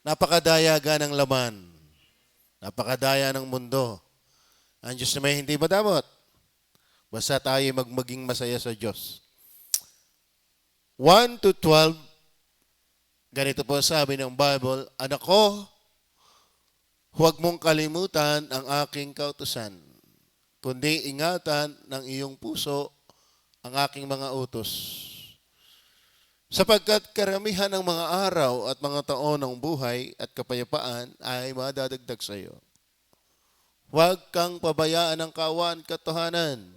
Napakadaya ng laman. Napakadaya ng mundo. Ang Diyos na may hindi madamot. Basta tayo maging masaya sa Diyos. 1 to 12, ganito po sabi ng Bible, Anak ko, huwag mong kalimutan ang aking kautusan, kundi ingatan ng iyong puso ang aking mga utos. Sapagkat karamihan ng mga araw at mga taon ng buhay at kapayapaan ay madadagdag sa iyo. Huwag kang pabayaan ng kawan katotohanan.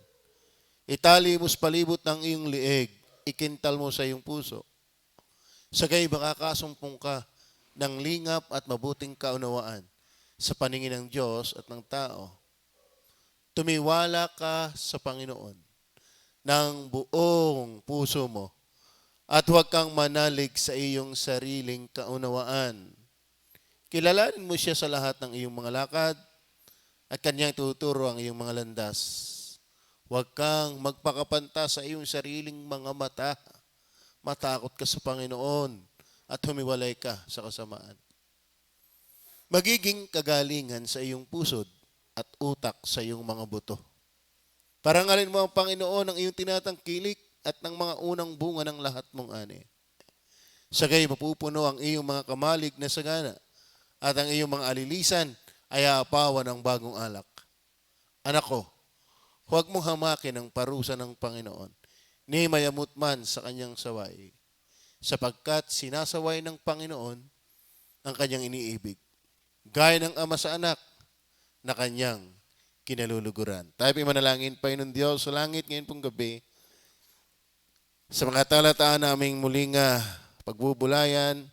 Itali mo's palibot ng iyong liig, ikintal mo sa iyong puso. Sagay makakasumpong ka ng lingap at mabuting kaunawaan sa paningin ng Diyos at ng tao. Tumiwala ka sa Panginoon ng buong puso mo at huwag kang manalig sa iyong sariling kaunawaan. Kilalanin mo siya sa lahat ng iyong mga lakad at kanyang tuturo ang iyong mga landas. Huwag kang magpakapanta sa iyong sariling mga mata. Matakot ka sa Panginoon at humiwalay ka sa kasamaan. Magiging kagalingan sa iyong pusod at utak sa iyong mga buto. Parangalin mo ang Panginoon ng iyong tinatangkilik at ng mga unang bunga ng lahat mong ani. Sagay mapupuno ang iyong mga kamalig na sagana at ang iyong mga alilisan ay aapawan ng bagong alak. Anak ko, huwag mong hamakin ang parusa ng Panginoon, ni mayamot man sa kanyang saway, sapagkat sinasaway ng Panginoon ang kanyang iniibig, gaya ng ama sa anak na kanyang kinaluluguran. Tayo manalangin, Panginoon Diyos, sa langit ngayon pong gabi, sa mga talataan naming muling pagbubulayan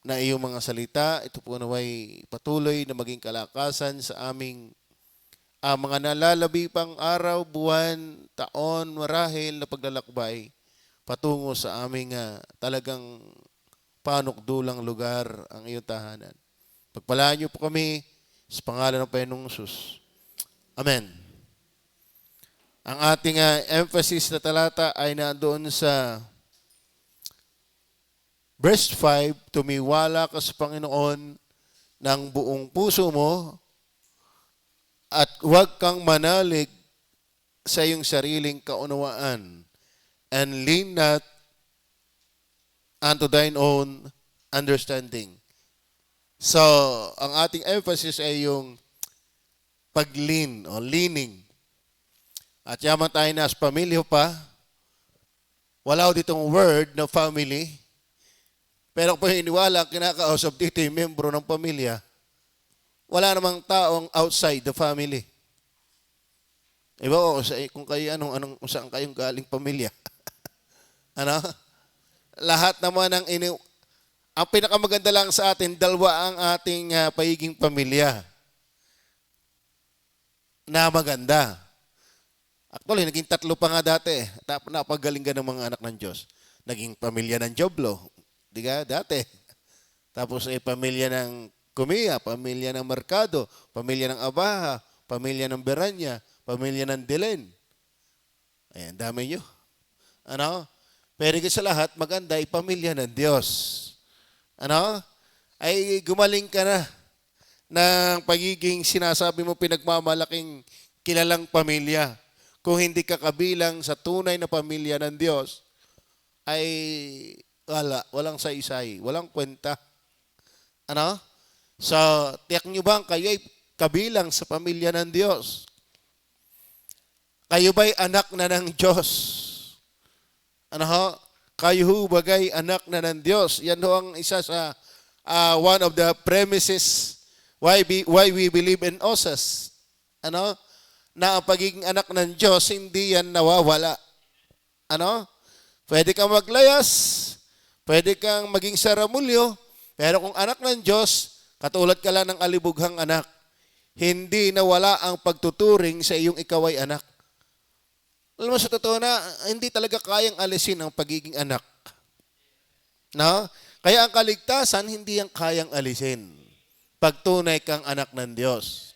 na iyong mga salita, ito po naway patuloy na maging kalakasan sa aming mga nalalabi pang araw, buwan, taon, marahil na paglalakbay patungo sa aming talagang panukdulang lugar ang iyong tahanan. Pagpalaan niyo po kami sa pangalan ng Panginoong Hesus. Amen. Ang ating emphasis na talata ay nandoon sa verse 5, tumiwala ka sa Panginoon ng buong puso mo at huwag kang manalig sa iyong sariling kaunawaan and lean not unto thine own understanding. So, ang ating emphasis ay yung pag-lean o leaning. At yaman tayo na as pamilya pa, wala ko ditong word na family, pero kung iniwala, kinakausap dito yung membro ng pamilya, wala namang taong outside the family. Iba ko, kung kayo kung saan kayong galing pamilya. Ano? Lahat naman ang pinakamaganda lang sa atin, dalawa ang ating pagiging pamilya na maganda. Actually, naging tatlo pa nga dati. Napagaling ka ng mga anak ng Diyos. Naging pamilya ng Joblo. Di ka? Dati. Tapos pamilya ng Kumiya, pamilya ng Mercado, pamilya ng Abaha, pamilya ng Beranya, pamilya ng Dilen. Ayan, dami nyo. Ano? Pero sa lahat, maganda ay pamilya ng Diyos. Ano? Ay gumaling ka na ng pagiging sinasabi mo pinagmamalaking kilalang pamilya. Kung hindi ka kabilang sa tunay na pamilya ng Diyos, ay walang saysay, walang kwenta. Ano? So, tiyak nyo bang kayo ay kabilang sa pamilya ng Diyos? Kayo ba'y anak na ng Diyos? Ano ho? Kayo ho bagay anak na ng Diyos? Yan ho ang isa sa one of the premises why we believe in OSAS. Ano? Na ang pagiging anak ng Diyos, hindi yan nawawala. Ano? Pwede kang maglayas, pwede kang maging saramulyo, pero kung anak ng Diyos, katulad ka lang ng alibughang anak, hindi nawala ang pagtuturing sa iyong ikaw ay anak. Alam mo, sa totoo na, hindi talaga kayang alisin ang pagiging anak. No? Kaya ang kaligtasan, hindi ang kayang alisin. Pagtunay kang anak ng Diyos.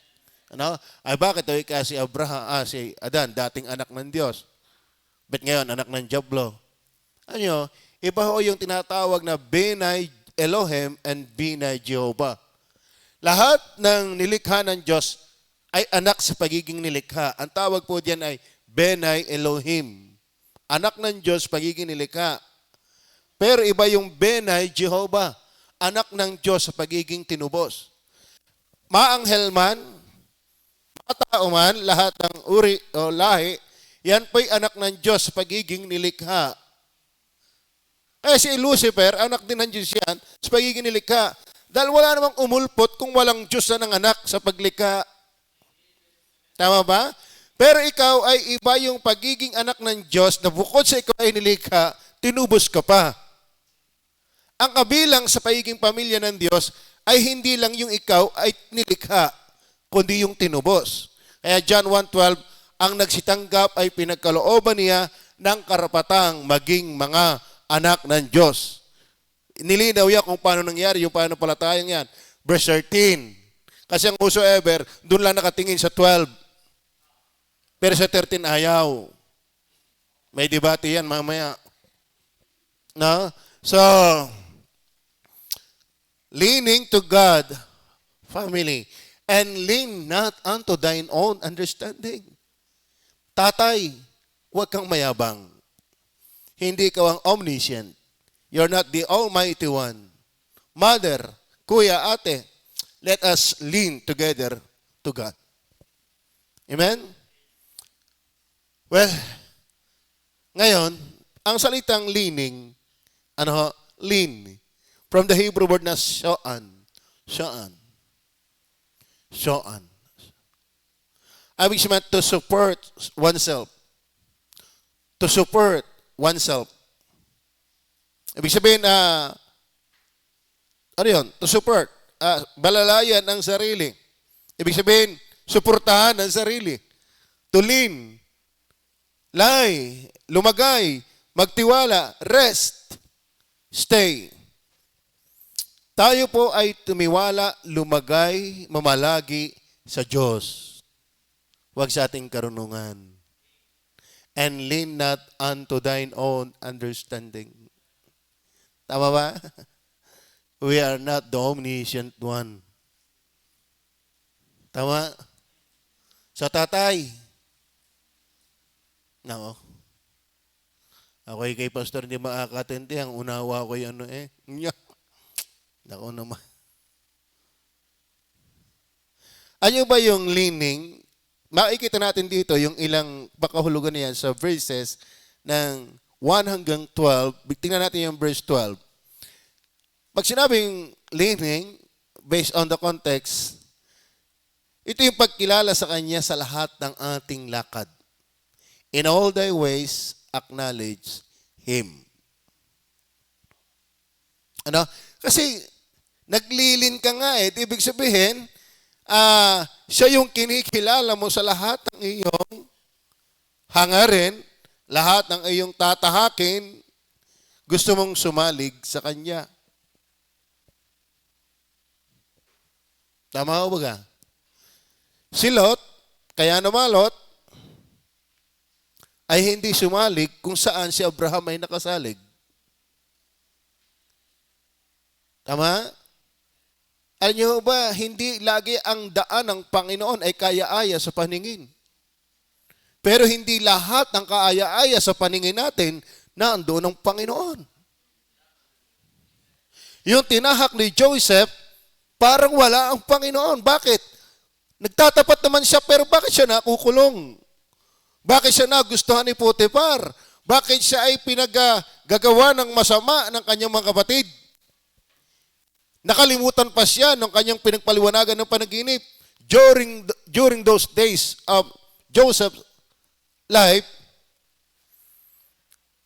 Ano? Ay bakit si si Adan, dating anak ng Diyos. Ba't ngayon anak ng Joblo? Ano? Iba ho yung tinatawag na Benai Elohim and Binay Jehovah. Lahat ng nilikha ng Diyos ay anak sa pagiging nilikha. Ang tawag po diyan ay Benay Elohim. Anak ng Diyos, pagiging nilikha. Pero iba yung Benay Jehovah. Anak ng Diyos sa pagiging tinubos. Maanghel man, matao man, lahat ng uri o lahi, yan po'y anak ng Diyos sa pagiging nilikha. Kaya si Lucifer, anak din ng Diyos yan sa pagiging nilikha. Dahil wala namang umulpot kung walang Diyos na nanganak sa paglikha. Tama ba? Pero ikaw ay iba yung pagiging anak ng Diyos na bukod sa ikaw ay nilikha, tinubos ka pa. Ang kabilang sa pagiging pamilya ng Diyos ay hindi lang yung ikaw ay nilikha, kundi yung tinubos. Kaya John 1:12, ang nagsitanggap ay pinagkalooban niya ng karapatang maging mga anak ng Diyos. Nilinaw yan kung paano nangyari yung pananampalatayang yan. Verse 13. Kasi ang uso ever, doon lang nakatingin sa 12. Pero sa 13 ayaw. May debate yan mamaya. No? So, leaning to God, family, and lean not unto thine own understanding. Tatay, huwag kang mayabang. Hindi ka ang omniscient. You're not the Almighty One. Mother, kuya, ate, let us lean together to God. Amen? Well, ngayon, ang salitang leaning, lean, from the Hebrew word na shoan. Ibig sabihin to support oneself. To support oneself. Ibig sabihin, to support, balalayan ang sarili. Ibig sabihin, suportahan ang sarili. To lean, lie, lumagay, magtiwala, rest, stay. Tayo po ay tumiwala, lumagay, mamalagi sa Diyos. Huwag sa ating karunungan. And lean not unto thine own understanding. Tama ba? We are not the omniscient one. Tama? Sa tatay. Nako. Ako ay kay pastor hindi makakatindi. Ang unawa ko yung Nako naman. Ano ba yung leaning? Makikita natin dito yung ilang pakahulugan niyan sa verses ng 1 hanggang 12. Tingnan natin yung verse 12. Pag sinabing leaning, based on the context, ito yung pagkilala sa Kanya sa lahat ng ating lakad. In all thy ways, acknowledge Him. Kasi, naglilin ka nga ibig sabihin, siya yung kinikilala mo sa lahat ng iyong hangarin, lahat ng iyong tatahakin, gusto mong sumalig sa Kanya. Tama o ba? Si Lot, kaya naman Lot, ay hindi sumalig kung saan si Abraham ay nakasalig. Tama? Alam niyo ba, hindi lagi ang daan ng Panginoon ay kaya-aya sa paningin. Pero hindi lahat ng kaaya-aya sa paningin natin na andoon ng Panginoon. Yung tinahak ni Joseph, parang wala ang Panginoon. Bakit? Nagtatapat naman siya, pero bakit siya nakukulong? Bakit siya nagustuhan ni Potiphar? Bakit siya ay pinagagawa ng masama ng kanyang mga kapatid? Nakalimutan pa siya ng kanyang pinagpaliwanagan ng panaginip. During those days of Joseph's life,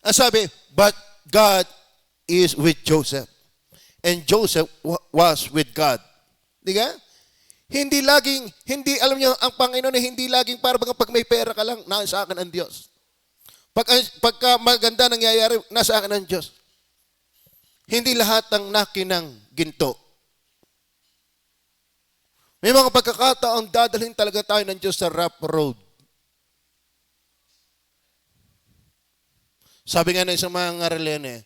ang sabi, but God is with Joseph. And Joseph was with God. Di ka? Hindi alam niyo, ang Panginoon ay hindi laging para pag may pera ka lang, nasa akin ang Diyos. Pagka maganda nangyayari, nasa akin ang Diyos. Hindi lahat ng nakinang ginto. May mga pagkakataon, dadalhin talaga tayo ng Diyos sa rough road. Sabi nga ng isang mga ngaralen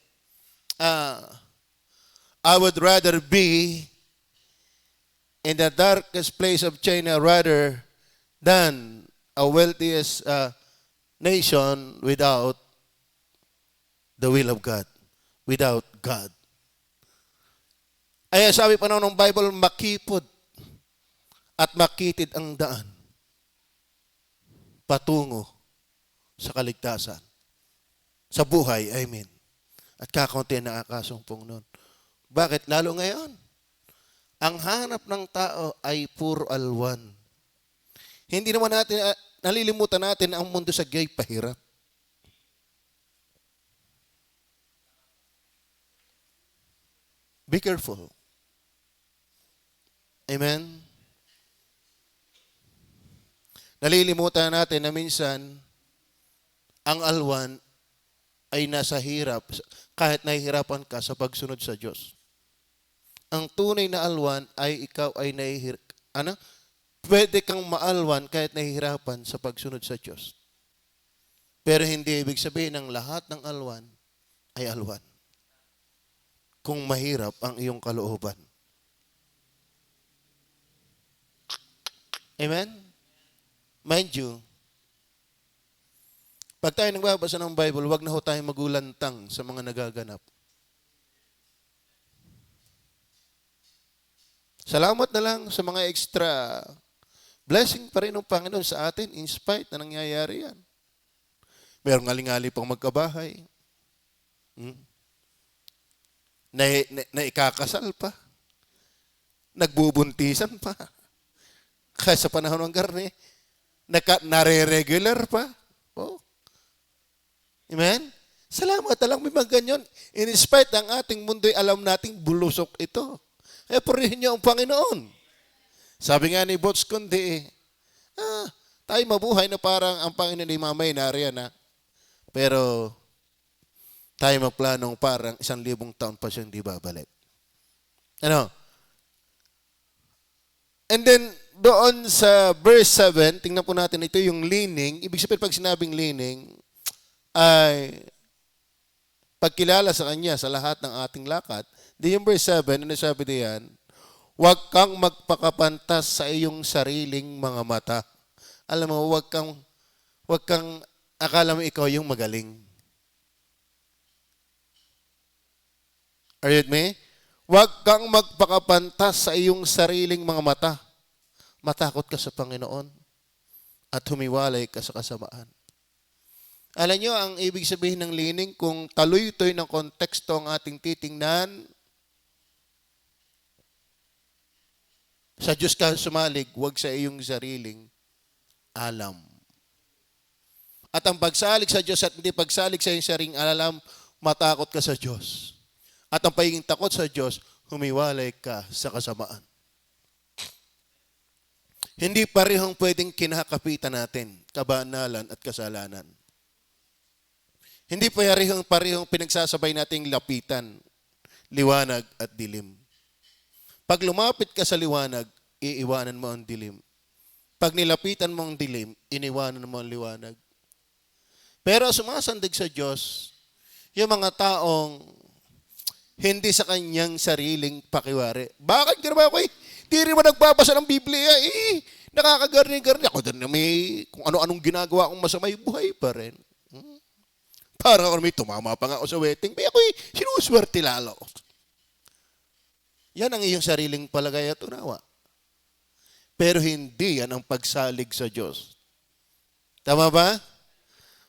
I would rather be in the darkest place of China rather than a wealthiest nation without the will of God, without God. Ay sabi pa ng Bible, makipot at makitid ang daan patungo sa kaligtasan. Sa buhay, I mean. At kakaunti na nakakasumpong nun. Bakit? Lalo ngayon. Ang hanap ng tao ay puro alwan. Hindi naman natin, nalilimutan natin ang mundo sa gay pahirap. Be careful. Amen? Nalilimutan natin na minsan, ang alwan ay nasa hirap kahit nahihirapan ka sa pagsunod sa Diyos. Ang tunay na alwan ay ikaw ay pwede kang maalwan kahit nahihirapan sa pagsunod sa Diyos. Pero hindi ibig sabihin ng lahat ng alwan ay alwan. Kung mahirap ang iyong kalooban. Amen? Mind you, pag tayo nagbabasa ng Bible, huwag na ho tayo magulantang sa mga nagaganap. Salamat na lang sa mga extra blessing pa rin ng Panginoon sa atin in spite na nangyayari yan. Merong ngalingali pang magkabahay. Na ikakasal pa. Nagbubuntisan pa. Kaya sa panahon ng karne, nare-regular pa. Oh. Amen? Salamat na lang may mga ganyan. In spite ang ating mundo'y alam nating bulusok ito. Eh, purihin niyo ang Panginoon. Sabi nga ni Bots Kundi, tayo mabuhay na parang ang Panginoon ay mamay nariyan na. Pero, tayo magplanong parang 1,000 taon pa siyang di babalik. Ano? And then, doon sa verse 7, tingnan po natin ito yung leaning. Ibig sabihin pag sinabing leaning, ay pagkilala sa Kanya sa lahat ng ating lakad. Di yung verse 7, ano sabi diyan? Huwag kang magpakapantas sa iyong sariling mga mata. Alam mo, huwag kang akala mo ikaw yung magaling. Are you with me? Huwag kang magpakapantas sa iyong sariling mga mata. Matakot ka sa Panginoon at humiwalay ka sa kasamaan. Alam nyo, ang ibig sabihin ng leaning, kung taluy-toy ng konteksto ang ating titingnan, sa Diyos ka sumalig, huwag sa iyong sariling alam. At ang pagsalig sa Diyos at hindi pagsalig sa iyong sariling alam, matakot ka sa Diyos. At ang pagiging takot sa Diyos, humiwalay ka sa kasamaan. Hindi parehong pwedeng kinakapitan natin, kabanalan at kasalanan. Hindi parehong pinagsasabay nating lapitan, liwanag at dilim. Pag lumapit ka sa liwanag, iiwanan mo ang dilim. Pag nilapitan mo ang dilim, iniwanan mo ang liwanag. Pero sumasandig sa Diyos, yung mga taong hindi sa kanyang sariling pakiwari. Bakit ginawa ko Di rin mo nagbabasa ng Biblia nakakagarni-garni. Ako din na kung ano-anong ginagawa kong masama, buhay pa rin. Parang ako may tumama pa nga ako sa wedding. May ako'y sinuswerte lalo. Yan ang iyong sariling palagay at unawa. Pero hindi yan ang pagsalig sa Diyos. Tama ba?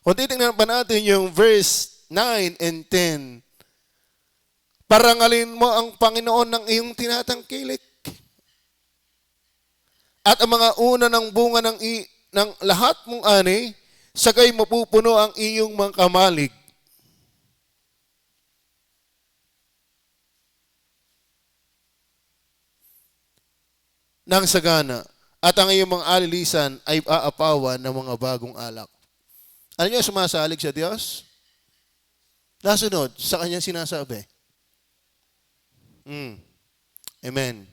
Kung titingnan pa natin yung verse 9 and 10, parangalin mo ang Panginoon ng iyong tinatangkilik. At ang mga una ng bunga ng lahat mong ani, sagay mapupuno ang iyong mga kamalig. Nang sagana, at ang iyong mga alilisan ay aapawan ng mga bagong alak. Ano niyo sumasalig sa Diyos? Nasunod sa kanyang sinasabi. Amen.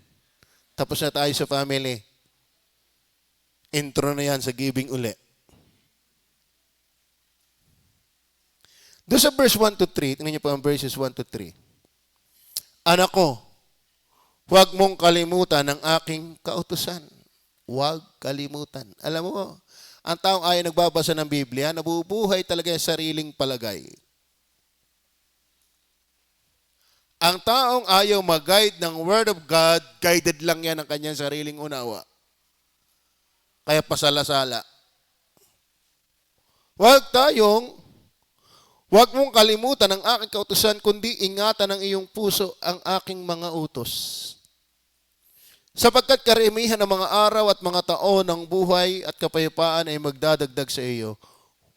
Tapos na tayo sa family. Intro na yan sa giving uli. Doon sa verse 1 to 3, tingnan niyo po ang verses 1 to 3. Anak ko, huwag mong kalimutan ang aking kautusan. Huwag kalimutan. Alam mo, ang taong ayaw nagbabasa ng Biblia, nabubuhay talaga yung sariling palagay. Ang taong ayaw mag-guide ng Word of God, guided lang yan ang kanyang sariling unawa. Kaya pasala-sala. Huwag mong kalimutan ang aking kautusan, kundi ingatan ng iyong puso ang aking mga utos. Sapagkat karamihan ng mga araw at mga taon ng buhay at kapayapaan ay magdadagdag sa iyo,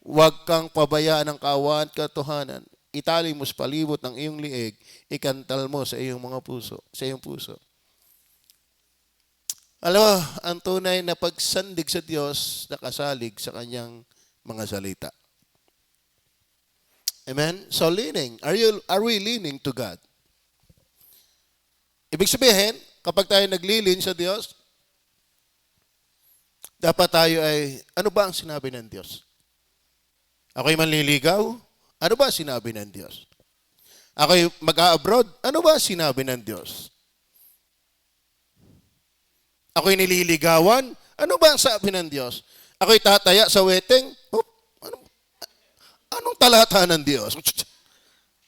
huwag kang pabayaan ng kaawaan at katotohanan. Itali mo sa palibot ng iyong liig, ikantal mo sa iyong mga puso, sa iyong puso. Alam mo, ang tunay na pagsandig sa Diyos, nakasalig sa kanyang mga salita. Amen? So are we leaning to God? Ibig sabihin, kapag tayo naglilin sa Diyos, dapat tayo ay, ano ba ang sinabi ng Diyos? Ako'y manliligaw? Ano ba ang sinabi ng Diyos? Ako'y mag-a-abroad? Ano ba ang sinabi ng Diyos? Ako'y nililigawan? Ano ba ang sabi ng Diyos? Ako'y tataya sa wedding? Anong talata ng Diyos?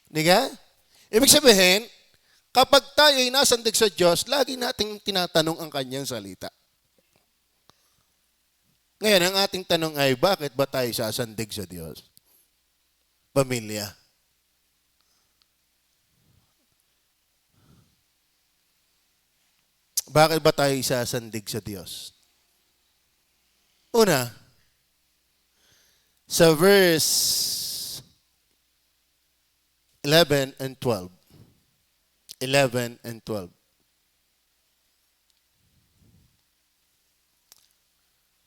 Di ka? Ibig sabihin, kapag tayo ay nasandig sa Diyos, lagi nating tinatanong ang kanyang salita. Ngayon, ang ating tanong ay, bakit ba tayo sasandig sa Diyos? Pamilya. Bakit ba tayo sasandig sa Diyos? Una, sa verse 11 and 12. 11 and 12.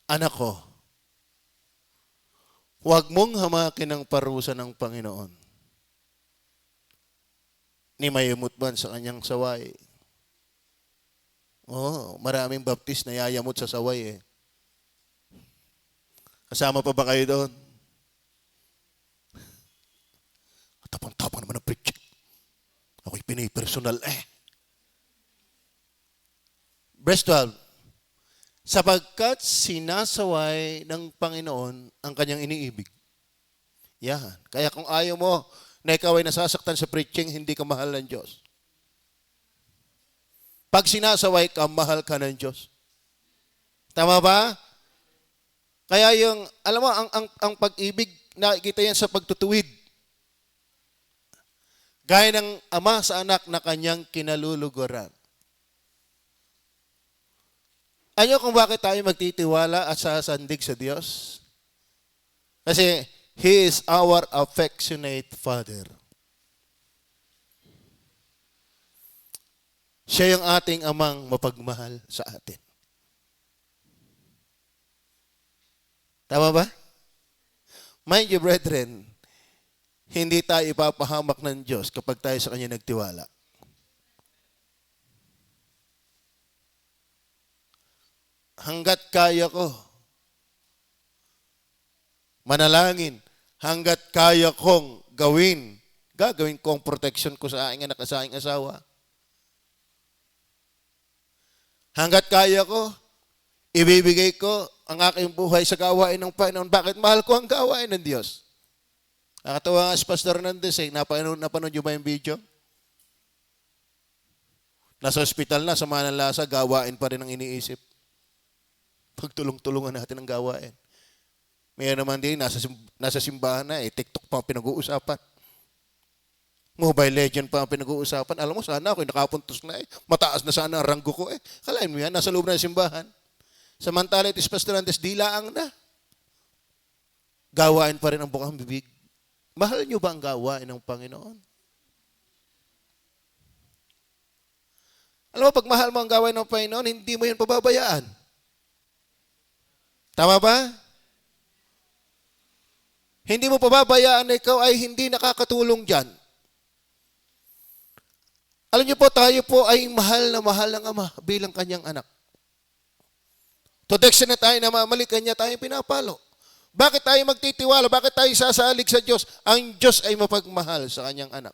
Anak ko, huwag mong hamakin ang parusa ng Panginoon ni mayamot man sa kanyang saway. Maraming baptist na yayamot sa saway eh. Kasama pa ba kayo doon? Tapang-tapang naman ang preaching. Ako'y pinipersonal eh. Verse 12. Sapagkat sinasaway ng Panginoon ang kanyang iniibig. Yan. Kaya kung ayaw mo na ikaw ay nasasaktan sa preaching, hindi ka mahal ng Diyos. Pag sinasaway ka, mahal ka ng Diyos. Tama ba? Kaya yung, alam mo, ang pag-ibig, nakikita yan sa pagtutuwid. Gaya ng ama sa anak na kanyang kinaluluguran. Ano kung bakit tayo magtitiwala at sasandig sa Diyos? Kasi He is our affectionate Father. Siya yung ating amang mapagmahal sa atin. Tama ba? Mind you, brethren, hindi tayo ipapahamak ng Diyos kapag tayo sa Kanya nagtiwala. Hanggat kaya ko, manalangin, hanggat kaya kong gagawin kong protection ko sa aking anak at sa aking asawa. Hanggat kaya ko, ibibigay ko ang aking buhay sa gawain ng Panginoon. Bakit? Mahal ko ang gawain ng Diyos. Nakatawa nga si Pastor Hernandez napanood nyo ba yung video? Nasa ospital na, sama ng lasa, gawain pa rin ang iniisip. Pagtulong-tulungan natin ang gawain. Mayroon naman din, nasa simbahan na, TikTok pa ang pinag-uusapan. Mobile Legend pa ang pinag-uusapan. Alam mo, sana ako'y nakapuntos na mataas na sana ang ranggo ko Kalahin mo yan, nasa loob na ng simbahan. Samantala, itis Pastor Hernandez, dilaang na. Gawain pa rin ang bukang bibig. Mahal nyo ba ang gawain ng Panginoon? Alam mo, pag mahal mo ang gawain ng Panginoon, hindi mo yan pababayaan. Tama ba? Hindi mo pababayaan na ikaw ay hindi nakakatulong dyan. Alam niyo po, tayo po ay mahal ng Ama bilang kanyang anak. To the extent na tayo namamali, kanya tayo pinapalo. Bakit tayo magtitiwala? Bakit tayo sasalig sa Diyos? Ang Diyos ay mapagmahal sa kanyang anak.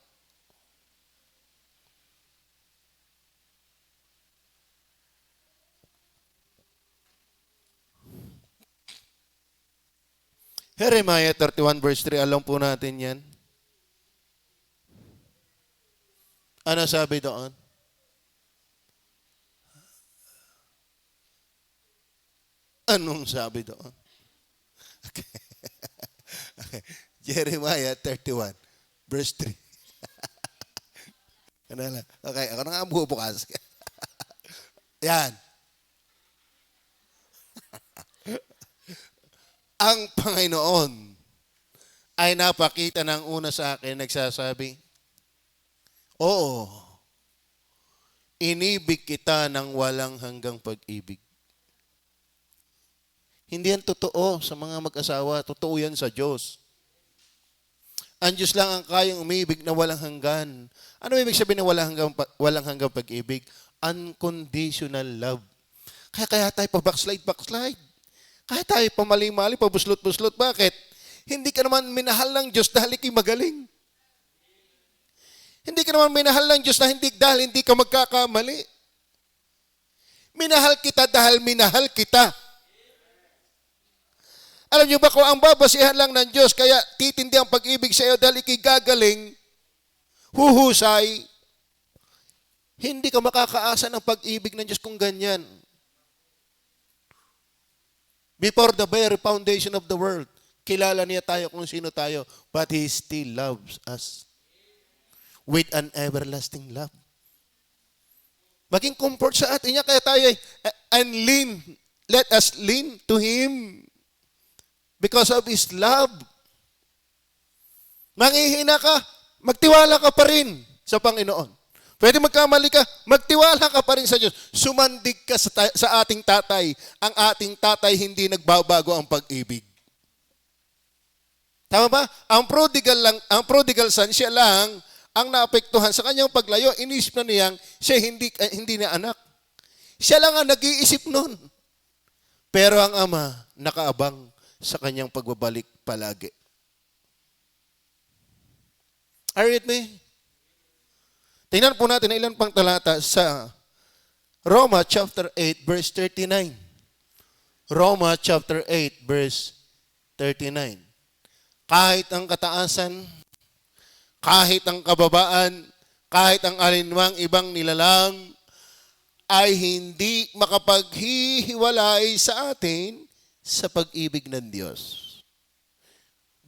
Jeremiah 31 verse 3, alam po natin yan. Ano sabi doon? Anong sabi doon? Okay. Okay. Jeremiah 31 verse 3. Ano lang? Okay, ako na nga bubukas. Yan. Ang Panginoon ay napakita ng una sa akin, nagsasabi, oo, inibig kita ng walang hanggang pag-ibig. Hindi yan totoo sa mga mag-asawa. Totoo yan sa Diyos. Ang Diyos lang ang kayang umibig na walang hanggan. Ano ibig sabihin ng walang hanggang pag-ibig? Unconditional love. Kaya tayo pa-backslide. Kaya tayo pamali-mali, pabuslot-buslot. Bakit? Hindi ka naman minahal ng Diyos dahil ikay magaling. Hindi ka naman minahal ng Diyos dahil hindi ka magkakamali. Minahal kita dahil minahal kita. Alam niyo ba kung ang babasihan lang ng Diyos, kaya titindi ang pag-ibig sa iyo dahil ikay gagaling, huhusay, hindi ka makakaasa ng pag-ibig ng Diyos kung ganyan. Before the very foundation of the world, kilala niya tayo kung sino tayo, but He still loves us with an everlasting love. Maging comfort sa atin niya, kaya tayo let us lean to Him. Because of His love. Manghihina ka, magtiwala ka pa rin sa Panginoon. Pwede magkamali ka, magtiwala ka pa rin sa Diyos. Sumandig ka sa ating tatay. Ang ating tatay hindi nagbabago ang pag-ibig. Tama ba? Ang prodigal son, siya lang ang naapektuhan sa kanyang paglayo. Inisip na niyang siya hindi na anak. Siya lang ang nag-iisip nun. Pero ang ama, nakaabang sa kanyang pagbabalik palagi. Are you with me? Tingnan po natin ang ilan pang talata sa Roma chapter 8 verse 39. Roma chapter 8 verse 39. Kahit ang kataasan, kahit ang kababaan, kahit ang alinmang ibang nilalang, ay hindi makapaghihiwalay sa atin sa pag-ibig ng Diyos.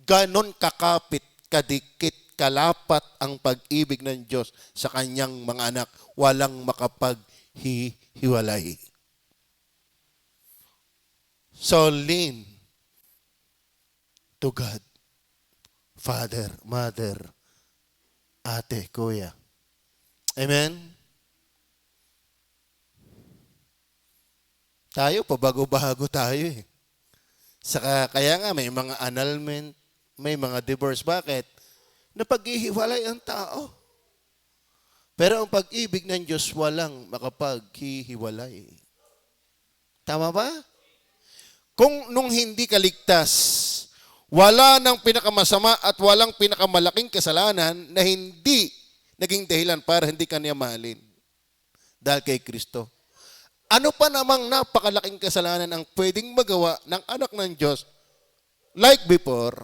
Ganon kakapit, kadikit, kalapat ang pag-ibig ng Diyos sa kanyang mga anak. Walang makapaghihiwalay. So lean to God. Father, mother, ate, kuya. Amen? Tayo, pabago-bago tayo eh. Kaya nga may mga annulment, may mga divorce. Bakit? Napaghihiwalay ang tao. Pero ang pag-ibig ng Diyos walang makapaghihiwalay. Tama ba? Kung nung hindi ka ligtas, wala nang pinakamasama at walang pinakamalaking kasalanan na hindi naging dahilan para hindi ka niya mahalin. Dahil kay Kristo. Ano pa namang napakalaking kasalanan ang pwedeng magawa ng anak ng Diyos like before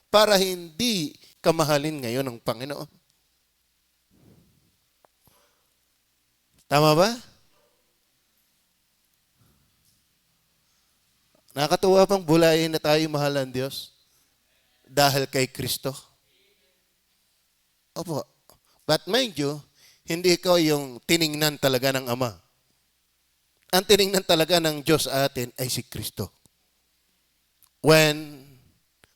para hindi ka mahalin ngayon ng Panginoon? Tama ba? Nakakatuwa pang bulayin na tayo mahal ng Diyos dahil kay Kristo. Opo. But mind you, hindi ikaw yung tiningnan talaga ng Ama. Ang tiningnan talaga ng Diyos sa atin ay si Kristo. When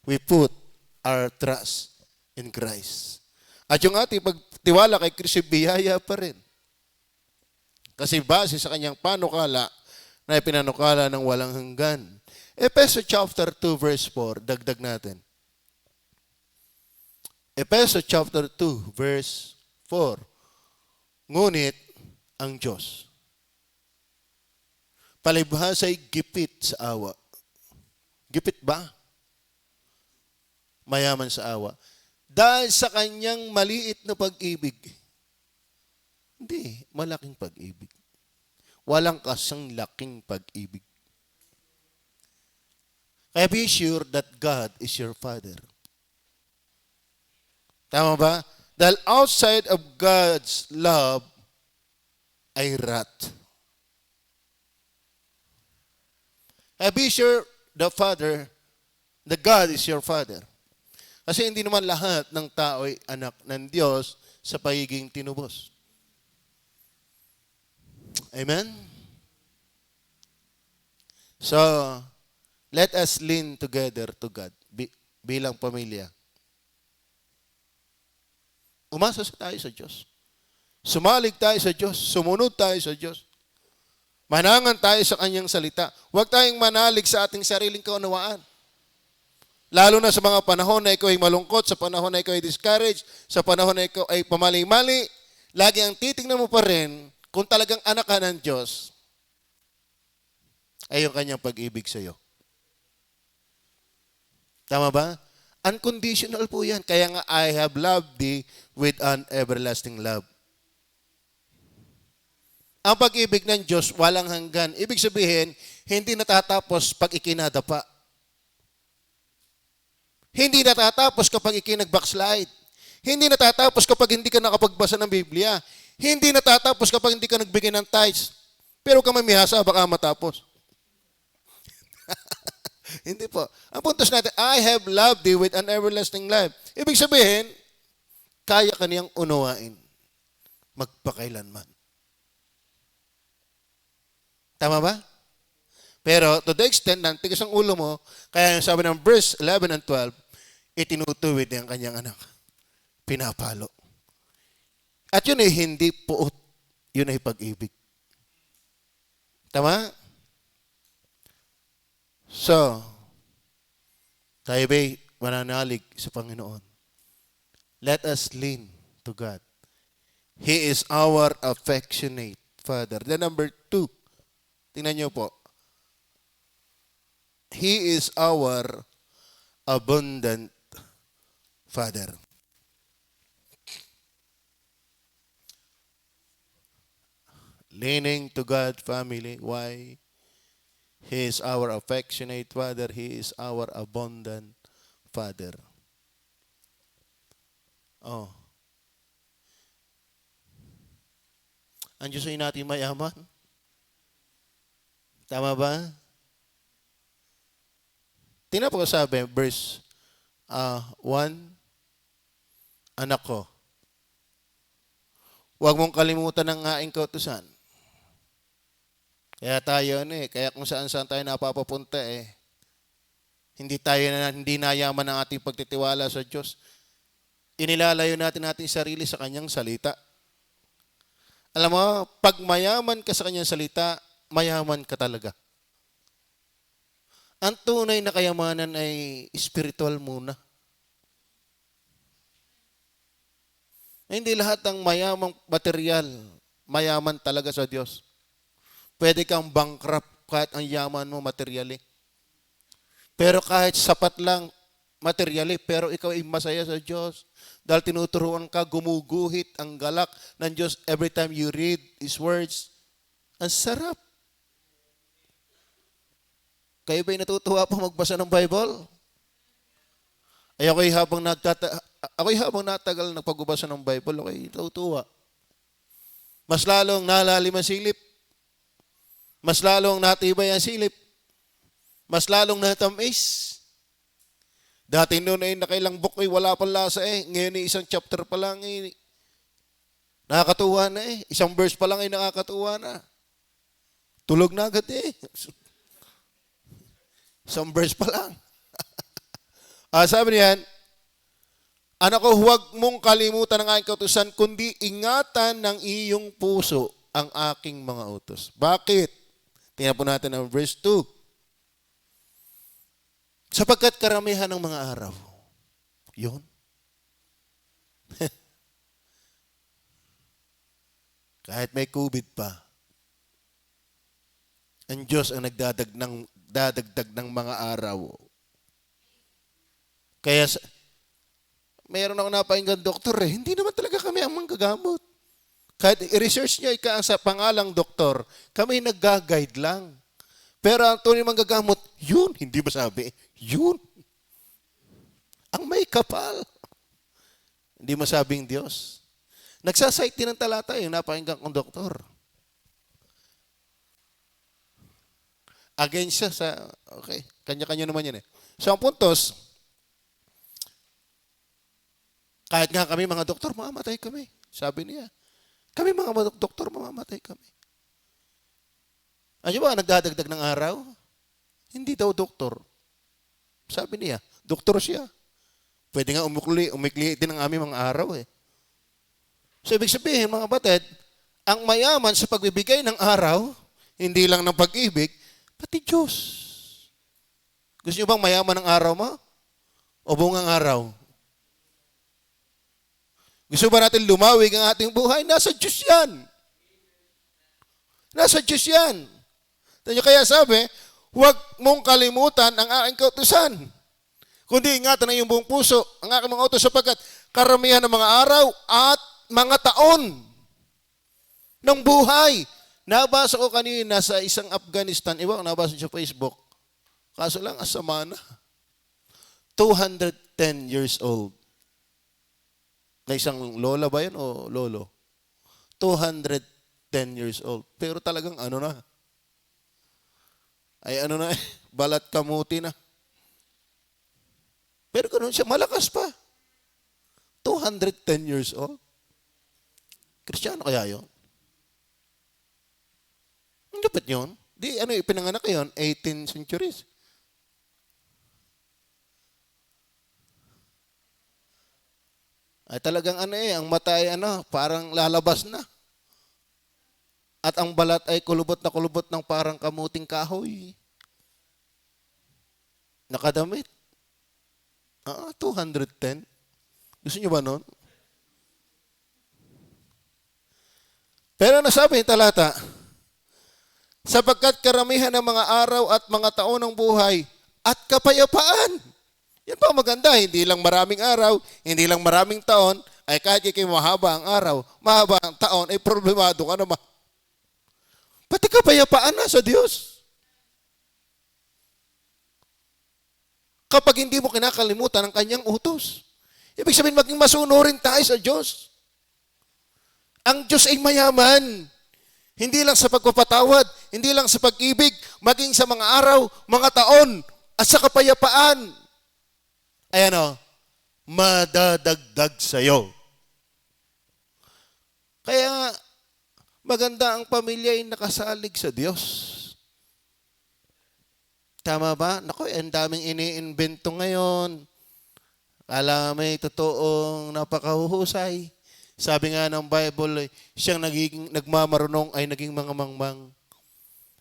we put our trust in Christ. At yung ating pagtiwala kay Kristo, biyaya pa rin. Kasi base sa kanyang panukala na ipinanukala ng walang hanggan. Efeso chapter 2 verse 4, dagdag natin. Efeso chapter 2 verse 4. Ngunit ang Diyos palibhasa'y gipit sa awa. Gipit ba? Mayaman sa awa. Dahil sa kanyang maliit na pag-ibig. Hindi, malaking pag-ibig. Walang kasang laking pag-ibig. Kaya be sure that God is your Father. Tama ba? Dahil outside of God's love ay wrath. Kaya be sure the God is your Father. Kasi hindi naman lahat ng tao ay anak ng Diyos sa pagiging tinubos. Amen? So, let us lean together to God bilang pamilya. Umasa tayo sa Diyos. Sumalig tayo sa Diyos. Sumunod tayo sa Diyos. Manangan tayo sa Kanyang salita. Huwag tayong manalig sa ating sariling kaunawaan. Lalo na sa mga panahon na ikaw ay malungkot, sa panahon na ikaw ay discouraged, sa panahon na ikaw ay pamali-mali, lagi ang titingnan mo pa rin kung talagang anak ka ng Diyos ay yung Kanyang pag-ibig sa iyo. Tama ba? Unconditional po yan. Kaya nga, I have loved thee with an everlasting love. Ang pag-ibig ng Diyos, walang hanggan. Ibig sabihin, hindi natatapos pag ikinadapa. Hindi natatapos kapag ikinag-backslide. Hindi natatapos kapag hindi ka nakapagbasa ng Biblia. Hindi natatapos kapag hindi ka nagbigay ng tithes. Pero kung may mihasa, baka matapos. Hindi po. Ang puntos natin, I have loved thee with an everlasting love. Ibig sabihin, kaya ka niyang unawain. Magpakailanman. Tama ba? Pero to the extent na tigas ang ulo mo, kaya sabi ng verse 11 and 12, itinutuwid ang kanyang anak. Pinapalo. At yun ay hindi puot. Yun ay pag-ibig. Tama? So, tayo ba'y mananalig sa Panginoon? Let us lean to God. He is our affectionate Father. Then number 2, tingnan niyo po. He is our abundant Father. Leaning to God, family. Why? He is our affectionate Father. He is our abundant Father. Oh. Ang Diyos ay natin mayaman. Tama ba? Tingnan po sabi, verse 1, anak ko, huwag mong kalimutan ang aking kautusan. Kaya tayo kaya kung saan-saan tayo napapapunta hindi nayaman ang ating pagtitiwala sa Diyos. Inilalayo natin ating sarili sa Kanyang salita. Alam mo, pag mayaman ka sa Kanyang salita, mayaman ka talaga. Ang tunay na kayamanan ay spiritual muna. Hindi lahat ng mayamang material, mayaman talaga sa Diyos. Pwede kang bankrupt kahit ang yaman mo materially. Pero kahit sapat lang materially, pero ikaw ay masaya sa Diyos. Dahil tinuturuan ka, gumuguhit ang galak ng Diyos every time you read His words. Ang sarap. Kayo ba'y natutuwa pa magbasa ng Bible? Ay ako'y habang natagal nagpagbasa ng Bible, ako'y natutuwa. Mas lalong nalalim ang silip. Mas lalong natibay ang silip. Mas lalong natamis. Dati noon nakailang book wala pang lasa Ngayon isang chapter pa lang nakakatuwa na Isang verse pa lang nakakatuwa na. Tulog na agad Isang verse pa lang. Sabi niyan, anak ko, huwag mong kalimutan ang aking kautusan, kundi ingatan ng iyong puso ang aking mga utos. Bakit? Tingnan po natin ang verse 2. Sapagkat karamihan ng mga araw. Yun. Kahit may COVID pa, ang Diyos ang dadagdag ng mga araw. Kaya, mayroon ako napakinggan doktor hindi naman talaga kami ang manggagamot. Kahit i-research nyo sa pangalang doktor, kami nag-guide lang. Pero ang tunay manggagamot, Yun, hindi ba sabi? Yun. Ang may kapal. Hindi masabing Diyos. Nagsasite din ng talata yung napakinggan kong doktor. Against siya sa, okay, kanya-kanya naman yan eh. So ang puntos, kahit nga kami mga doktor, mamamatay kami. Sabi niya, kami mga doktor, mamamatay kami. Ano ba, nagdadagdag ng araw? Hindi daw doktor. Sabi niya, doktor siya. Pwede nga umikli din ang aming mga araw eh. So ibig sabihin mga batid, ang mayaman sa pagbibigay ng araw, hindi lang ng pag-ibig, pati Diyos. Gusto niyo bang mayaman ang araw mo? O bungang araw? Gusto ba natin lumawig ang ating buhay? Nasa Diyos yan. Nasa Diyos yan. Kaya sabi, huwag mong kalimutan ang aking kautusan. Kundi ingatan ng iyong buong puso ang aking mga utos sapagkat karamihan ng mga araw at mga taon ng buhay. Nabasa ko kanina sa isang Afghanistan, iwan ko nabasa sa Facebook, kaso lang asama na. 210 years old. Na isang lola ba yan o lolo? 210 years old. Pero talagang ano na, ay ano na, balat kamuti na. Pero ganoon siya, malakas pa. 210 years old. Kristiyano kaya yun? Ang dapat yun. Di, ano, ipinanganak yun, 18th centuries. Ay talagang ano eh, ang mata ay ano, parang lalabas na. At ang balat ay kulubot na kulubot ng parang kamuting kahoy. Nakadamit. 210. Gusto niyo ba nun? Pero nasabi yung talata, sapagkat karamihan ng mga araw at mga taon ng buhay at kapayapaan. Yan pa maganda, hindi lang maraming araw, hindi lang maraming taon, ay kahit kay mahaba ang araw, mahaba ang taon, ay problemado ka naman. Pati kapayapaan na sa Diyos. Kapag hindi mo kinakalimutan ang kanyang utos. Ibig sabihin, maging masunurin tayo sa Diyos. Ang Diyos ay mayaman. Hindi lang sa pagpapatawad, hindi lang sa pag-ibig, maging sa mga araw, mga taon, at sa kapayapaan. Ay ano, madadagdag sa'yo. Kaya, maganda ang pamilya ay nakasalig sa Diyos. Tama ba? Naku, ang daming iniimbento ngayon. Kala may totoong napakahuhusay. Sabi nga ng Bible, siyang nagmamarunong ay naging mga mangmang.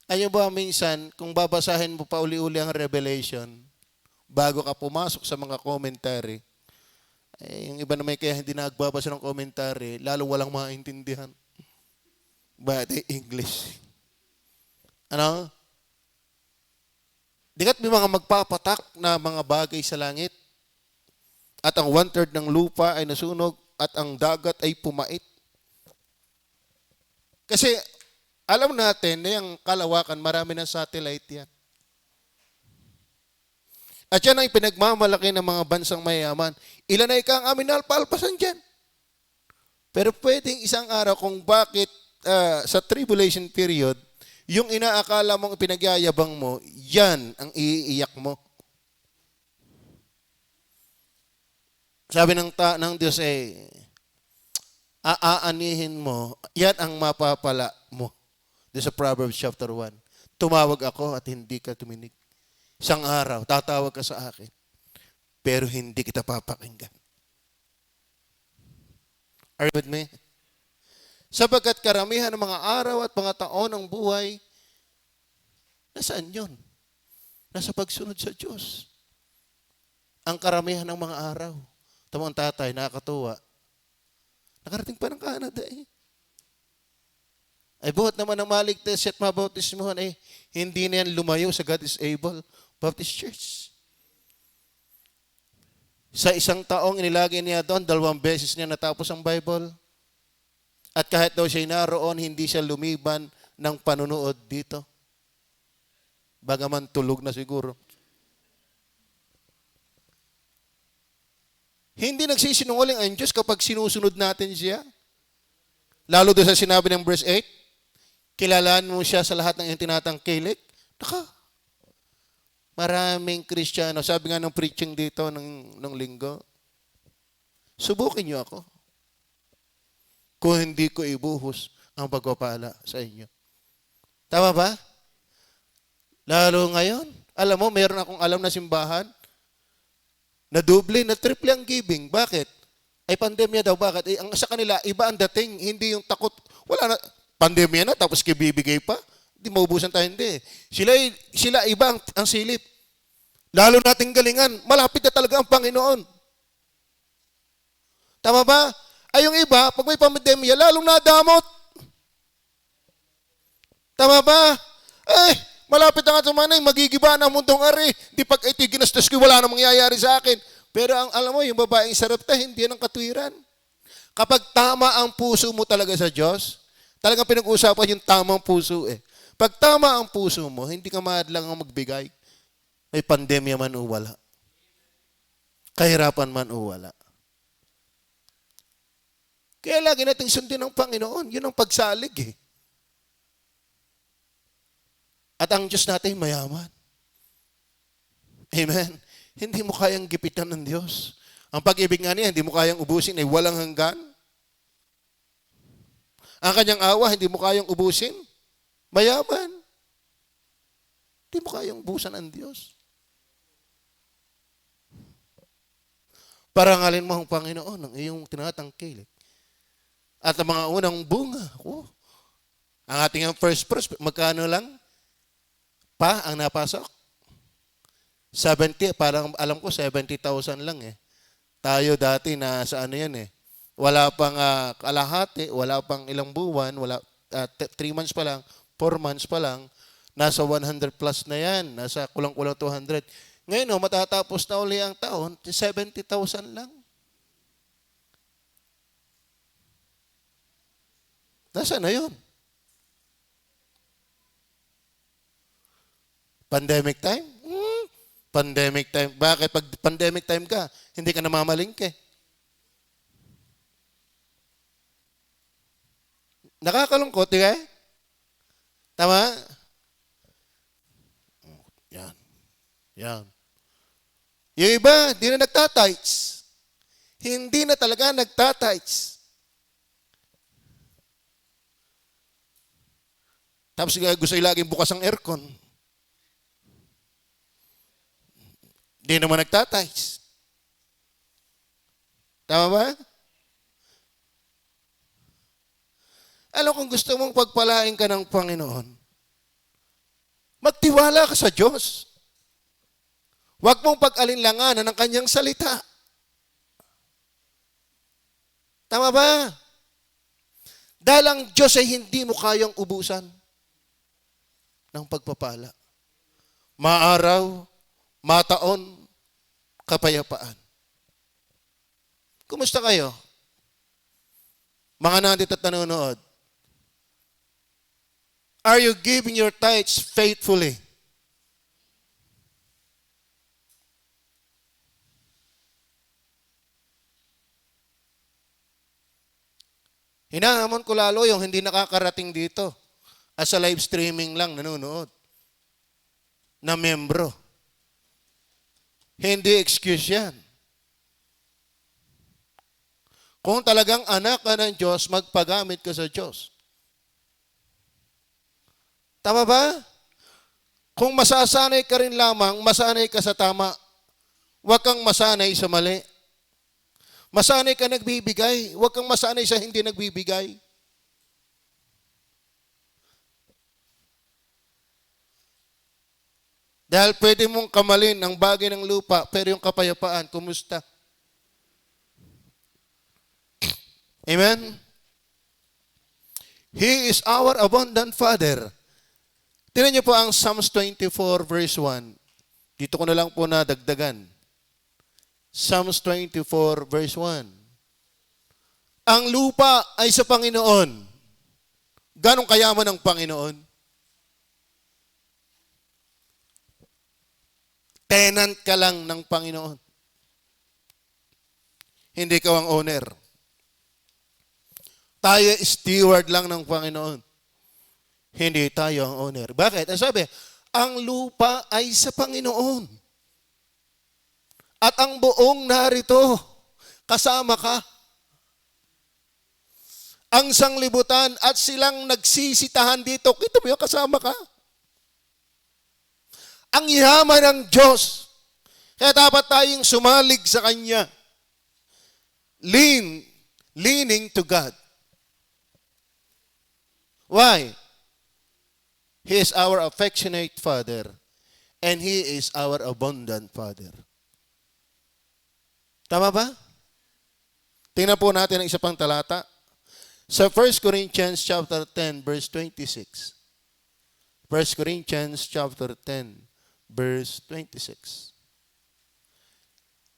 Ayun ba minsan, kung babasahin mo pa uli-uli ang Revelation, bago ka pumasok sa mga commentary, yung iba naman kaya hindi nagbabasa ng commentary, lalong walang maintindihan. But English. Ano? Di ka't may mga magpapatak na mga bagay sa langit at ang 1/3 ng lupa ay nasunog at ang dagat ay pumait. Kasi alam natin na yung kalawakan, marami ng satellite yan. At yan ang pinagmamalaki ng mga bansang mayaman. Ilan na ika ang amin na alpalpasan dyan. Pero pwedeng isang araw kung bakit sa tribulation period, yung inaakala mong pinagyayabang mo, yan ang iiyak mo. Sabi ng Diyos aanihin mo, yan ang mapapala mo. Doon sa Proverbs chapter 1. Tumawag ako at hindi ka tuminig. Isang araw, tatawag ka sa akin, pero hindi kita papakinggan. Are you with me? Sapagkat karamihan ng mga araw at mga taon ng buhay, nasaan yun? Nasa pagsunod sa Diyos. Ang karamihan ng mga araw. Tamang tatay, nakakatuwa. Nakarating pa ng Canada eh. Ay buhat naman ng maligtas at mabautismohan eh, hindi na yan lumayo sa God is Able Baptist Church. Sa isang taong inilagay niya doon, 2 beses niya natapos ang Bible. At kahit daw siya naroon, hindi siya lumiban ng panunood dito. Bagaman tulog na siguro. Hindi nagsisinungaling ang Diyos kapag sinusunod natin siya. Lalo doon sa sinabi ng verse 8, kilalaan mo siya sa lahat ng iyong tinatangkilik. Maraming Kristiyano, sabi nga ng preaching dito ng linggo, subukin niyo ako kung hindi ko ibuhos ang pagpapala sa inyo. Tama ba? Lalo ngayon, alam mo, meron akong alam na simbahan na doble, na triple ang giving. Bakit? Ay pandemya daw. Bakit? Ang sa kanila, iba ang dating. Hindi yung takot. Wala na. Pandemya na, tapos kibibigay pa. Hindi maubusan tayo, hindi. Sila iba ang silip. Lalo nating galingan. Malapit na talaga ang Panginoon. Tama ba? Ay yung iba, pag may pandemya, lalong nadamot. Tama ba? Malapit na nga sumanay, magigiba na ang mundong ari. Di pag iti ginastos ko, wala na mangyayari sa akin. Pero alam mo, yung babaeng sarapta, hindi yan ang katwiran. Kapag tama ang puso mo talaga sa Diyos, talagang pinag-uusapan yung tamang puso eh. Pag tama ang puso mo, hindi ka maadlang ang magbigay. May pandemya man o wala. Kahirapan man o wala. Kaya lagi nating sundin ng Panginoon. Yun ang pagsalig eh. At ang Diyos natin mayaman. Amen. Hindi mo kayang gipitan ng Diyos. Ang pag-ibig nga niya, hindi mo kayang ubusin ay walang hanggan. Ang kanyang awa, hindi mo kayang ubusin. Mayaman. Hindi mo kayang ubusan ang Diyos. Parangalin mo ang Panginoon ng iyong tinatangkilik. At ang mga unang bunga, ang ating first fruits, magkano lang? Ang napasok? 70, parang alam ko 70,000 lang eh. Tayo dati na sa ano yan eh. Wala pang kalahati, wala pang ilang buwan, 3 months pa lang, 4 months pa lang, nasa 100 plus na yan, nasa kulang-kulang 200. Ngayon matatapos na uli ang taon, 70,000 lang. Nasaan na yun? Pandemic time? Pandemic time. Bakit? Pag pandemic time ka, hindi ka namamalingke. Nakakalungkot, di ka? Tama? Yan. Yung iba, hindi na nagtatights. Hindi na talaga nagtatights. Tapos gusto yung laging bukas ang aircon. Hindi naman nagtatights. Tama ba? Alam kung gusto mong pagpalain ka ng Panginoon, magtiwala ka sa Diyos. Huwag mong pag-alinlanganan ng kanyang salita. Tama ba? Dahil ang Diyos ay hindi mo kayang ubusan ng pagpapala. Maaraw, mataon, kapayapaan. Kumusta kayo? Mga nandito at nanonood. Are you giving your tithes faithfully? Hinahamon ko lalo yung hindi nakakarating dito. As a live streaming lang nanonood. Na membro. Hindi excuse yan. Kung talagang anak ka ng Diyos, magpagamit ka sa Diyos. Tama ba? Kung masasanay ka rin lamang, masanay ka sa tama. Huwag kang masanay sa mali. Masanay ka nagbibigay. Huwag kang masanay sa hindi nagbibigay. Dahil pwede mong kamalin ang bagay ng lupa, pero yung kapayapaan, kumusta? Amen? He is our abundant Father. Tingnan niyo po ang Psalms 24 verse 1. Dito ko na lang po nadagdagan. Psalms 24 verse 1. Ang lupa ay sa Tenant ka lang ng Panginoon. Hindi ka ang owner. Tayo steward lang ng Panginoon. Hindi tayo ang owner. Bakit? Ang sabi, ang lupa ay sa Panginoon. At ang buong narito, kasama ka. Ang sanglibutan at silang nagsisitahan dito, kita mo yung kasama ka. Ang yaman ng Diyos. Kaya dapat tayong sumalig sa Kanya. Leaning to God. Why? He is our affectionate Father and He is our abundant Father. Tama ba? Tingnan po natin ang isa pang talata. Sa 1 Corinthians chapter 10 verse 26. 1 Corinthians chapter 10 verse 26.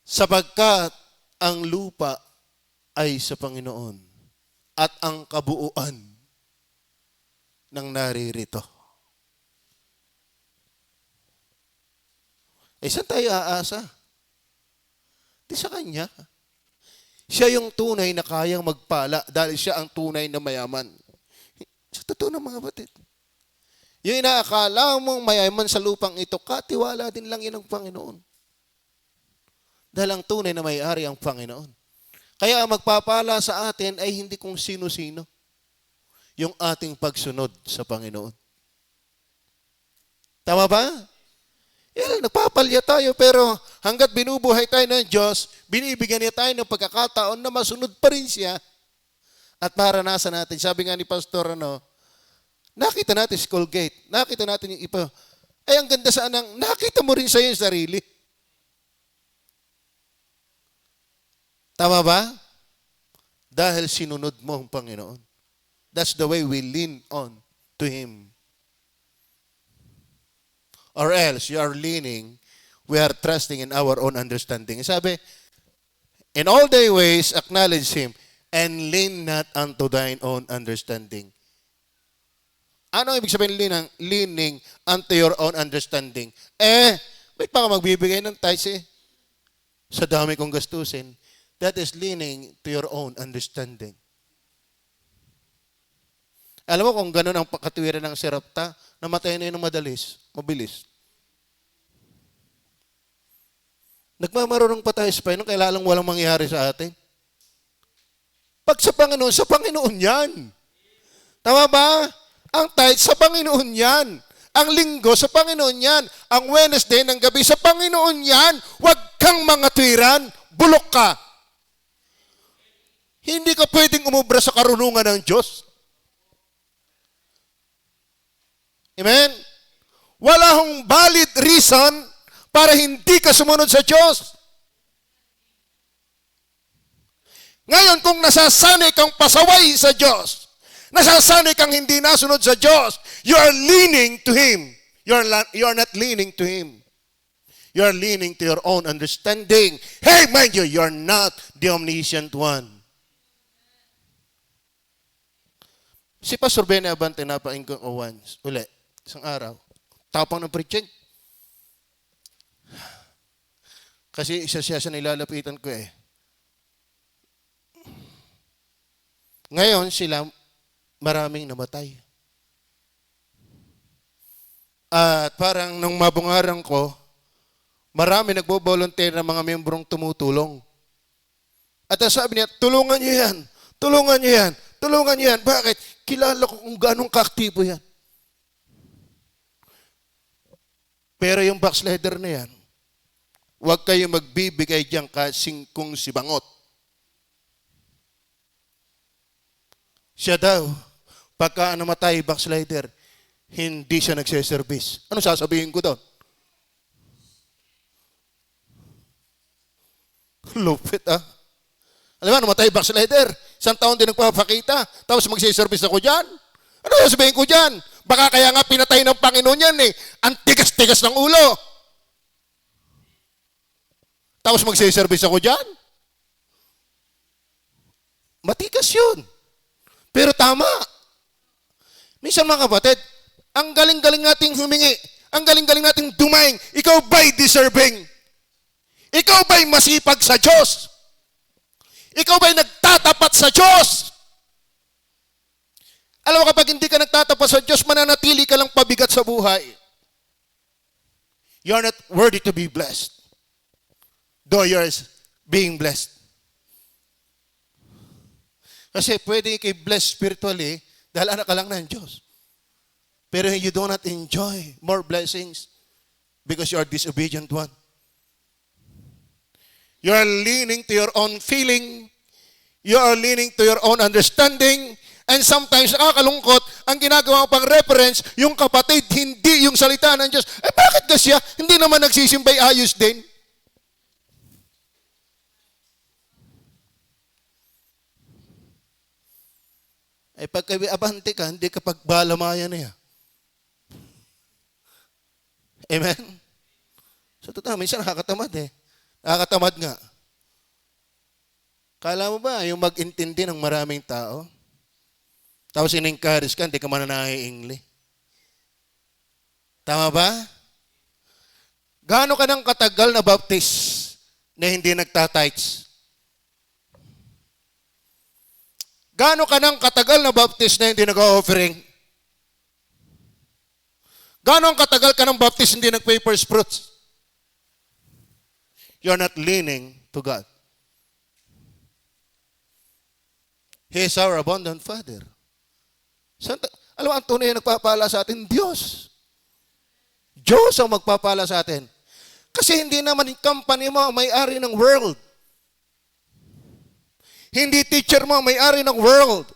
Sapagkat ang lupa ay sa Panginoon at ang kabuuan ng naririto. Saan tayo aasa? Di sa Kanya. Siya yung tunay na kayang magpala dahil siya ang tunay na mayaman. Sa totoo ng mga batid. Yung inaakala mong mayaman sa lupang ito, katiwala din lang yun ng Panginoon. Dahil ang tunay na may-ari ang Panginoon. Kaya ang magpapala sa atin ay hindi kung sino-sino. Yung ating pagsunod sa Panginoon. Tama ba? Nagpapalya tayo pero hanggat binubuhay tayo ng Diyos, binibigyan niya tayo ng pagkakataon na masunod pa rin siya. At maranasan natin. Sabi nga ni Pastor, nakita natin si Colgate. Nakita natin yung iba. Ay, ang ganda saan nakita mo rin sa'yo yung sarili. Tama ba? Dahil sinunod mo ang Panginoon. That's the way we lean on to Him. Or else, you are leaning, we are trusting in our own understanding. Sabi, in all thy ways, acknowledge Him, and lean not unto thine own understanding. Ano ibig sabihin leaning unto your own understanding? Ba't pa ka magbibigay ng tithes sa dami kong gastusin? That is leaning to your own understanding. Alam mo kung gano'n ang katwiran ng Sarepta, namatay na yun ng mabilis. Nagmamarunong pa tayo sa Panginoon, kaya lalang walang mangyayari sa atin. Pag sa Panginoon yan. Tama ba? Ang tithe sa Panginoon yan. Ang linggo sa Panginoon yan. Ang Wednesday ng gabi sa Panginoon yan. Huwag kang mga tuwiran, bulok ka. Hindi ka pwedeng umubra sa karunungan ng Diyos. Amen? Wala hong valid reason para hindi ka sumunod sa Diyos. Ngayon, kung nasasanay kang pasaway sa Diyos, nasasanay kang hindi nasunod sa Diyos, you are leaning to Him. You are not leaning to Him. You are leaning to your own understanding. Hey, mind you are not the omniscient one. Si Pastor Benny Abante napainggan ko once, isang araw, tapang ng preaching. Kasi isa siya sa nilalapitan ko Ngayon sila, maraming namatay. At parang nung mabungaran ko, marami nagbo-volunteer ng mga membrong tumutulong. At sabi niya, tulungan niyo yan. Tulungan niyo yan. Tulungan niyo yan. Bakit? Kilala ko kung ganong kaaktibo yan. Pero yung backslider na yan, huwag kayo magbibigay dyan kasing kung sibangot. Siya daw, pagka namatay backslider, hindi siya nagsiservice. Ano sasabihin ko doon? Lupit Alam mo, namatay backslider. Isang taon din nagpapakita. Tapos magsiservice ako dyan. Ano sasabihin ko dyan? Baka kaya nga pinatay ng Panginoon yan Ang tigas-tigas ng ulo. Tapos magsiservice ako dyan. Matikas yun. Pero tama. Minsan mga kapatid, ang galing-galing nating humingi. Ang galing-galing nating dumaing. Ikaw ba'y deserving? Ikaw ba'y masipag sa Diyos? Ikaw ba'y nagtatapat sa Diyos? Alam mo, kapag hindi ka nagtatapat sa Diyos, mananatili ka lang pabigat sa buhay. You are not worthy to be blessed. Though you are being blessed. Kasi pwede kay blessed spiritually dahil anak ka lang ng Diyos. Pero you do not enjoy more blessings because you are disobedient one. You are leaning to your own feeling. You are leaning to your own understanding. And sometimes, nakakalungkot, ang ginagawa pang reference, yung kapatid, hindi yung salita ng Diyos. Bakit ka siya? Hindi naman nagsisimbay ayos din. Pagka abante ka, hindi ka pagbalamayan niya. Amen? So, totoo, minsan nakakatamad Nakakatamad nga. Kala mo ba yung mag-intindi ng maraming tao? Tapos in-encourage ka, hindi ka mananahi-ingli. Tama ba? Gaano ka ng katagal na baptist na hindi nagtatights? Gaano ka ng katagal na baptist na hindi nag-offering? Gaano ang katagal ka ng baptist hindi nag-pay first fruits? You're not leaning to God. He is our abundant Father. Alam mo, ang tunay na nagpapala sa atin, Diyos. Diyos ang magpapala sa atin. Kasi hindi naman yung company mo ang may-ari ng world. Hindi teacher mo ang may-ari ng world.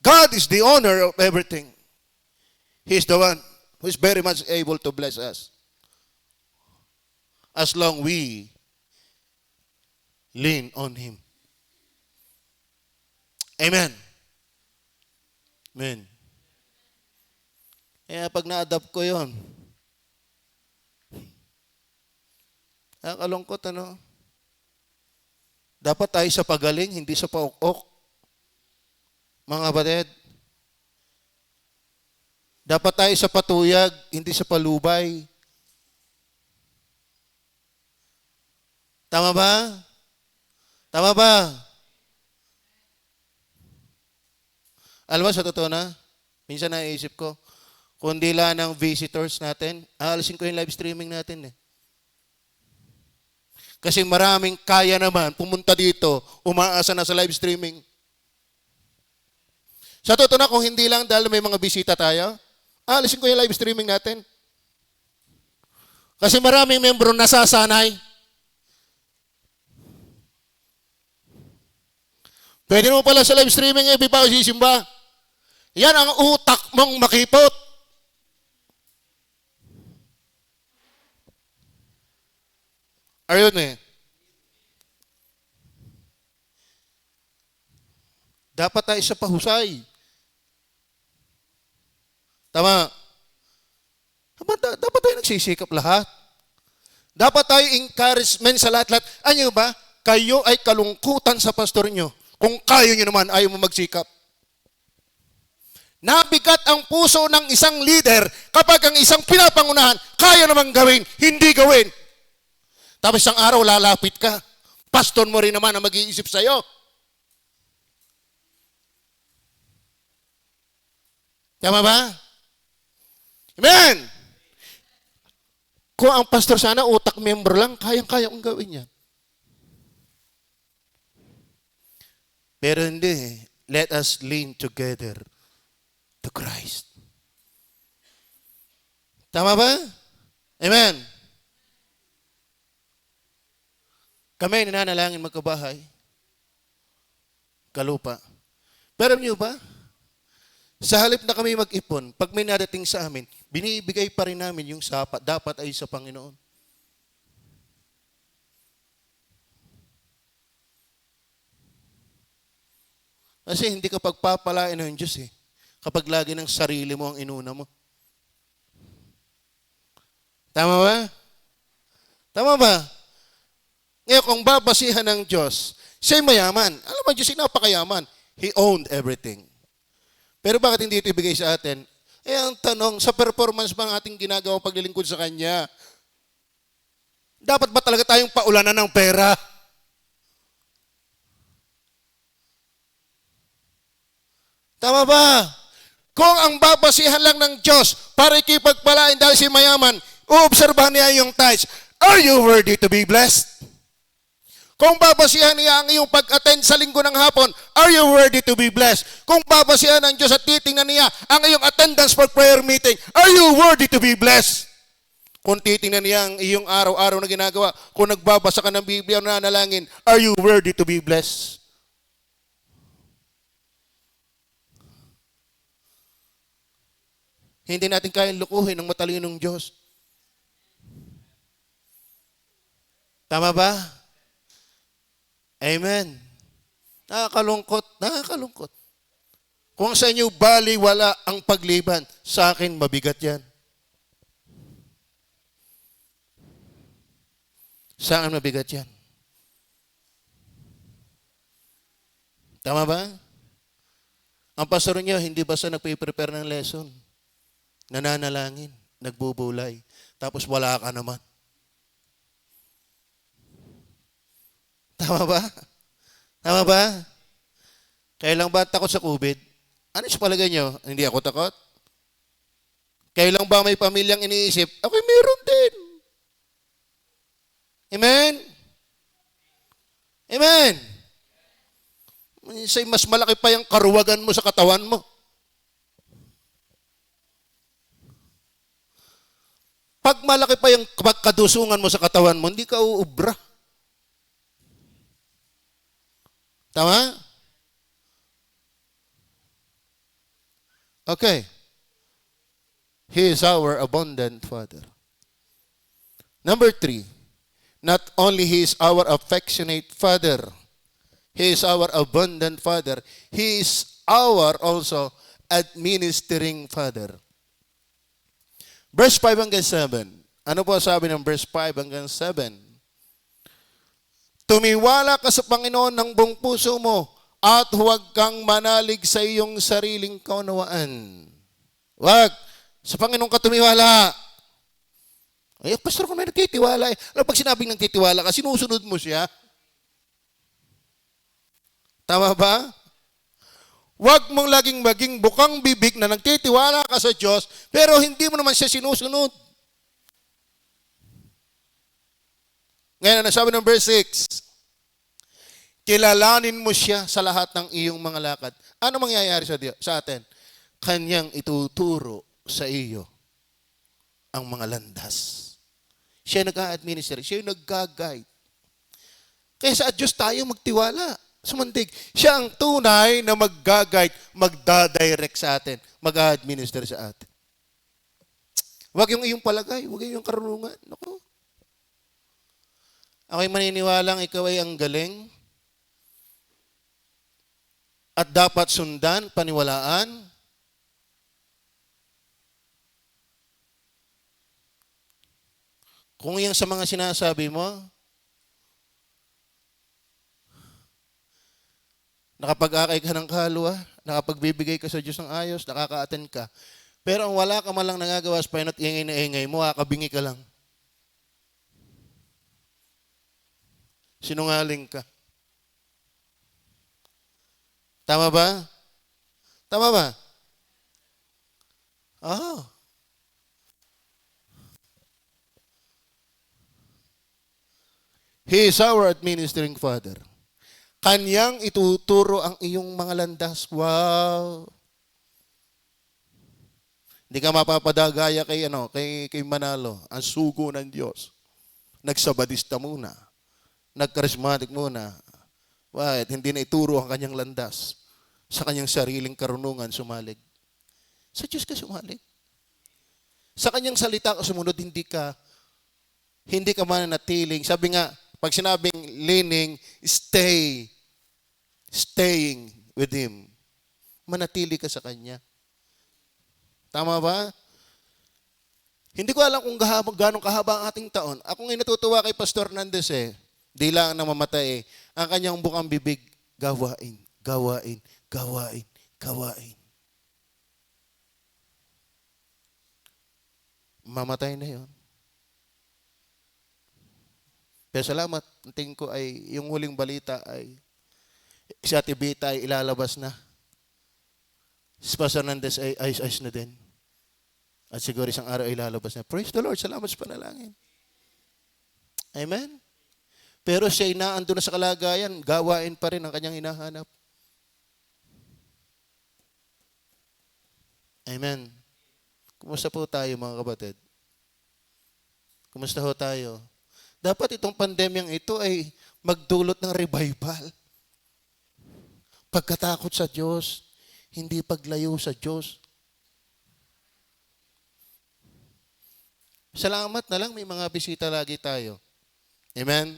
God is the owner of everything. He is the one who is very much able to bless us. As long we lean on Him. Amen. Amen. Kaya pag na-adapt ko yun, nakakalungkot, Dapat tayo sa pagaling, hindi sa paok-ok. Mga kapatid, dapat tayo sa patuyag, hindi sa palubay. Tama ba? Tama ba? Alam mo, sa totoo na, minsan naisip ko, kundi lang ng visitors natin, aalisin ko yung live streaming natin Kasi maraming kaya naman pumunta dito, umaasa na sa live streaming. Sa totoo na, kung hindi lang dahil may mga bisita tayo, aalisin ko yung live streaming natin. Kasi maraming membro nasasanay. Pwede mo pala sa live streaming, di pa ako sisimba. Yan ang utak mong makipot. Ayun Dapat tayo sa pahusay. Tama. Dapat tayo nagsisikap lahat. Dapat tayo encouragement sa lahat-lahat. Ano ba? Kayo ay kalungkutan sa pastor nyo. Kung kaya nyo naman, ayaw mo magsikap. Nabigat ang puso ng isang leader kapag ang isang pinapangunahan, kaya namang gawin, hindi gawin. Tapos isang araw, lalapit ka. Pastor mo rin naman ang mag-iisip sa'yo. Tama ba? Amen! Kung ang pastor sana, utak member lang, kayang-kaya kong gawin yan. Pero hindi. Let us lean together to Christ. Tama ba? Amen. Kami nananalangin magkabahay. Kalupa. Pero niyo ba? Sa halip na kami mag-ipon, pag may nadating sa amin, binibigay pa rin namin yung sapat. Dapat ay sa Panginoon. Kasi hindi ka pagpapalain ng Diyos kapag lagi ng sarili mo ang inuna mo. Tama ba? Tama ba? Ngayon, kung babasihan ng Diyos, siya'y mayaman. Alam mo, Diyos, napakayaman. He owned everything. Pero bakit hindi ito ibigay sa atin? Ang tanong, sa performance ba ng ating ginagawa paglilingkod sa Kanya, dapat ba talaga tayong paulanan ng pera? Tama ba? Kung ang babasihan lang ng Diyos para ikipagpalain dahil si mayaman, uobserbahan niya yung tithes. Are you worthy to be blessed? Kung babasihan niya ang iyong pag-attend sa linggo ng hapon, are you worthy to be blessed? Kung babasihan ng Diyos at titingnan niya ang iyong attendance for prayer meeting, are you worthy to be blessed? Kung titingnan niya ang iyong araw-araw na ginagawa, kung nagbabasa ka ng Biblia o nanalangin, are you worthy to be blessed? Hindi natin kayang lukuhin ng matalinong Diyos. Tama ba? Amen. Nakakalungkot. Kung sa inyo baliwala ang pagliban, sa akin mabigat yan. Sa akin mabigat yan. Tama ba? Ang pastor niyo, hindi basta nagpe-prepare ng lesson. Nananalangin, nagbubulay, tapos wala ka naman. Tama ba? Tama ba? Kailan ba takot sa COVID? Ano sa palagay nyo? Hindi ako takot? Kailan ba may pamilyang iniisip? Okay, meron din. Amen? Amen? Minsan mas malaki pa yung karuwagan mo sa katawan mo. Pag malaki pa yung pagkadusungan mo sa katawan mo, hindi ka uubra. Tama? Okay. He is our abundant Father. Number 3, not only He is our affectionate Father, He is our abundant Father, He is our also administering Father. Verse 5 hanggang 7. Ano po sabi ng verse 5 hanggang 7? Tumiwala ka sa Panginoon ng buong puso mo at huwag kang manalig sa iyong sariling kaunawaan. Huwag. Sa Panginoon ka tumiwala. Ay, pastor, kung may nagtitiwala. Alam, pag sinabing nagtitiwala ka, sinusunod mo siya. Tama ba? Huwag mong laging maging bukang bibig na nagtitiwala ka sa Diyos, pero hindi mo naman siya sinusunod. Ngayon, ano sabi ng verse 6? Kilalanin mo siya sa lahat ng iyong mga lakad. Ano mangyayari sa atin? Kanyang ituturo sa iyo ang mga landas. Siya nag-a-administer, siya yung nag-guide. Kaya sa Diyos tayo magtiwala. Sumandig. Siya ang tunay na mag-guide, magda-direct sa atin, mag-a-administer sa atin. Huwag yung iyong palagay, huwag yung karunungan. Naku. Ako'y maniniwalang ikaw ay ang galing at dapat sundan, paniwalaan. Kung yung sa mga sinasabi mo, nakapag-akay ka ng kaluluwa, nakapagbibigay ka sa Diyos ng ayos, nakaka-attend ka. Pero ang wala ka man lang nagagawa sa pahinat ingay na ingay mo, kakabingi ka lang. Sinungaling ka. Tama ba? Tama ba? Oh. He is our administering Father. Kanyang ituturo ang iyong mga landas. Wow! Hindi ka mapapadagaya kay Manalo. Ang sugo ng Diyos. Nagsabadista muna. Nag-charismatic muna. Bakit? Hindi na ituro ang kanyang landas. Sa kanyang sariling karunungan sumalig. Sa Diyos ka sumalig. Sa kanyang salita ka sumunod, hindi ka mananatiling. Sabi nga, pag sinabing leaning, staying with Him. Manatili ka sa Kanya. Tama ba? Hindi ko alam kung gano'ng kahaba ang ating taon. Ako ngayon natutuwa kay Pastor Hernandez Di lang na mamatay Ang kanyang bukang bibig, gawain, gawain, gawain, gawain. mamatay na yon. Pero salamat, ang tingin ko ay yung huling balita ay si Ate Bita ay ilalabas na. Si Pastor Hernandez ay ayos-ayos na din. At siguro isang araw ay ilalabas na. Praise the Lord, salamat sa panalangin. Amen? Pero siya ay naandun na sa kalagayan, gawain pa rin ang kanyang hinahanap. Amen. Kumusta po tayo mga kapatid? Kumusta ho tayo? Dapat itong pandemyang ito ay magdulot ng revival. Pagkatakot sa Diyos, hindi paglayo sa Diyos. Salamat na lang may mga bisita lagi tayo. Amen?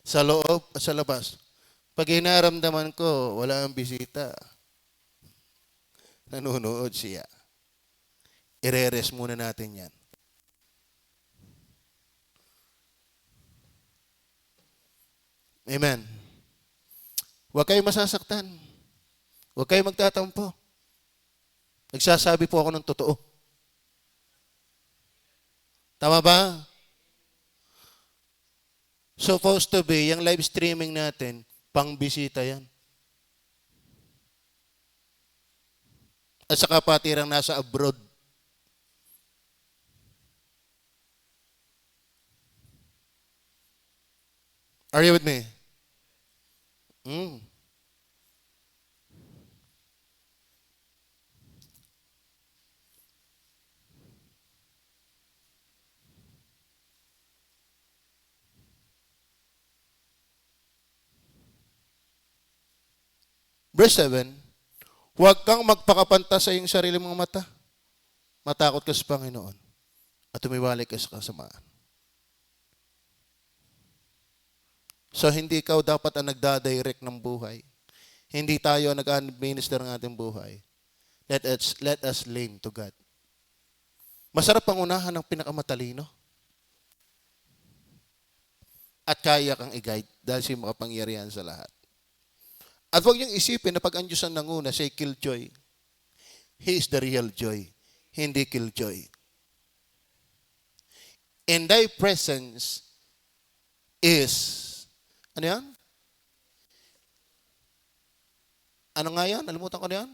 Sa loob at sa labas. Pag hinaramdaman ko, wala ang bisita. Nanonood siya. Ire-rest muna natin yan. Amen. Huwag kayong masasaktan. Huwag kayong magtatampo. Nagsasabi po ako ng totoo. Tama ba? Supposed to be, yung live streaming natin, pang-bisita yan. At saka patirang nasa abroad. Are you with me? Verse 7, huwag kang magpakapanta sa iyong sarili mong mata. Matakot ka sa Panginoon at tumiwalik ka sa kasamaan. So, hindi ikaw dapat ang nagdadirect ng buhay. Hindi tayo ang nag-administer ng ating buhay. Let us lean to God. Masarap ang unahan ng pinakamatalino. At kaya kang i-guide dahil siya makapangyarihan sa lahat. At huwag niyong isipin na pag ang Diyos ang nanguna, siya killjoy. He is the real joy, hindi killjoy. In thy presence is, ano yan? Ano nga yan? Nalimutan ko na yan?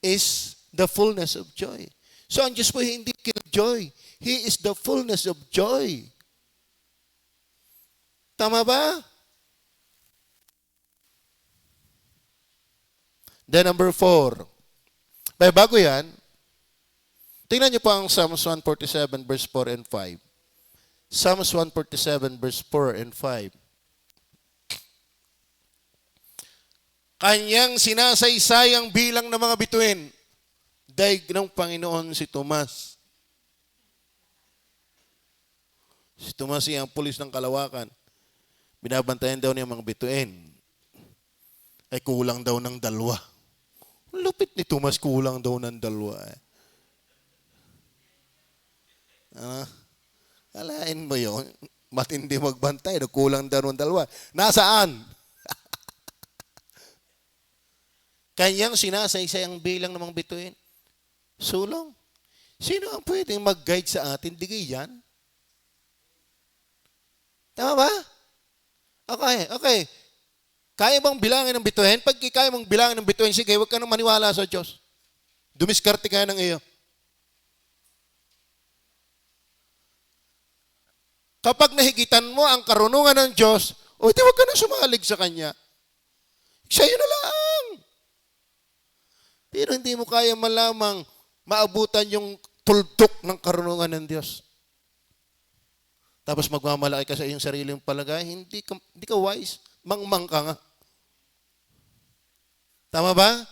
Is the fullness of joy. So ang Diyos po hindi killjoy. He is the fullness of joy. Tama ba? Then number 4. Pero bago yan, tingnan niyo po ang Psalms 147 verse 4 and 5. Psalms 147 verse 4 and 5. Kanyang sinasaysay ang bilang ng mga bituin. Daig ng Panginoon si Tomas. Si Tomas ay ang pulis ng Kalawakan. Binabantayan daw niya mga bituin. Ay kulang daw ng 2. Lupit ni Tomas, kulang daw ng 2. Alain mo yun. Matindi magbantay. Kulang daw ng 2. Nasaan? Kanyang sinasaysay ang bilang ng mga bituin. Sulong. Sino ang pwedeng mag-guide sa atin? Digay yan. Tama ba? Okay. Kaya bang bilangin ng bituin? Pag kaya mong bilangin ng bituin, sige, huwag ka nang maniwala sa Diyos. Dumiskarte ka ng iyo. Kapag nahigitan mo ang karunungan ng Diyos, di huwag ka nang sumalig sa Kanya. Sa'yo na lang. Pero hindi mo kaya malamang maabutan yung tuldok ng karunungan ng Diyos. Tapos magmamalaki ka sa iyong sariling palagay, hindi ka wise. Mangmang ka nga. Tama ba?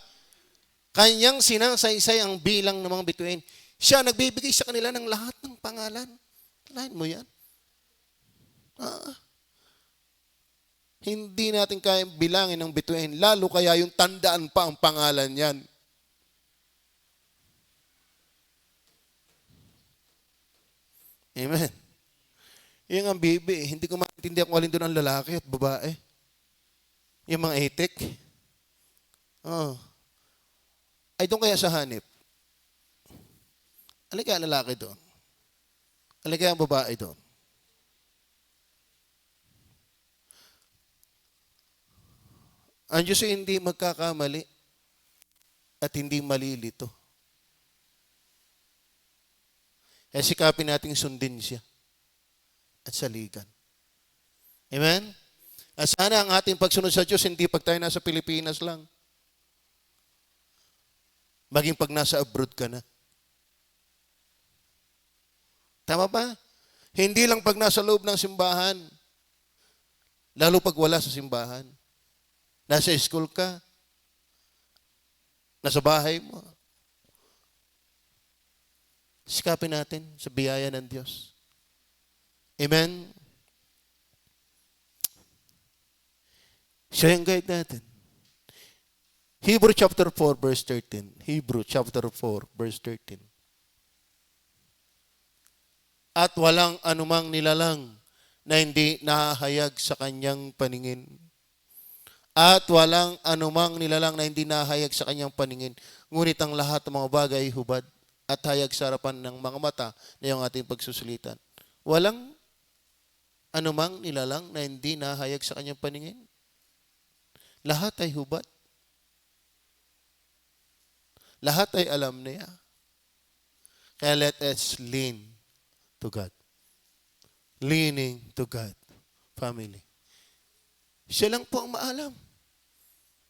Kanyang sinasaysay ang bilang ng mga bituin. Siya nagbibigay sa kanila ng lahat ng pangalan. Lain mo yan. Hindi natin kaya bilangin ng bituin. Lalo kaya yung tandaan pa ang pangalan yan. Amen. Yung ang bibi, hindi ko maintindihan kung alin doon ang lalaki at babae. Yung mga itik. Ay, doon kaya sa hanip. Alin kaya lalaki doon? Alagay ang babae doon. Ang Diyos ay hindi magkakamali at hindi malilito. Kaya sikapin nating sundin siya at saligan. Amen? At sana ang ating pagsunod sa Diyos, hindi pag tayo nasa Pilipinas lang. Maging pag nasa abroad ka na. Tama ba? Hindi lang pag nasa loob ng simbahan. Lalo pag wala sa simbahan. Nasa school ka. Nasa bahay mo. Sikapin natin sa biyaya ng Diyos. Amen? Siya yung guide natin. Hebrew chapter 4 verse 13. Hebrew chapter 4 verse 13. At walang anumang nilalang na hindi nahahayag sa kanyang paningin. At walang anumang nilalang na hindi nahayag sa kanyang paningin. Ngunit ang lahat ng mga bagay ay hubad at hayag sa harapan ng mga mata na yung ating pagsusulitan. Walang anumang nilalang na hindi nahayag sa kanyang paningin. Lahat ay hubad. Lahat ay alam niya. Kaya let us lean to God. Leaning to God. Family. Siya lang po ang maalam.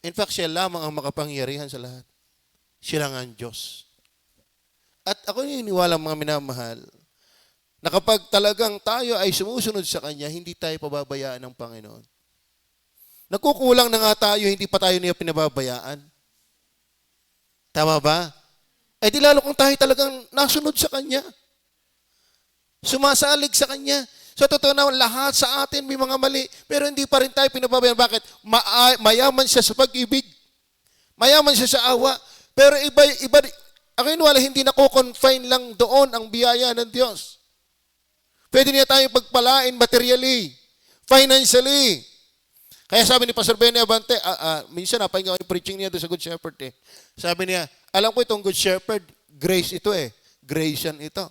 In fact, siya lamang ang makapangyarihan sa lahat. Siya lang ang Diyos. At ako naniniwala mga minamahal, na kapag talagang tayo ay sumusunod sa Kanya, hindi tayo pababayaan ng Panginoon. Nagkukulang na nga tayo, hindi pa tayo niya pinababayaan. Tama ba? Eh di lalo kung tayo talagang nasunod sa Kanya. Sumasalig sa Kanya. Sa totoo na lahat sa atin may mga mali, pero hindi pa rin tayo pinababayaan. Bakit? Mayaman siya sa pag-ibig. Mayaman siya sa awa. Pero iba, ako wala, hindi nako-confine lang doon ang biyaya ng Diyos. Pwede niya tayong pagpalain materially, financially. Kaya sabi ni Pastor Benny Abante, minsan napahinga ko yung preaching niya doon sa Good Shepherd eh. Sabi niya, alam ko itong Good Shepherd, grace ito eh. Grace yan ito.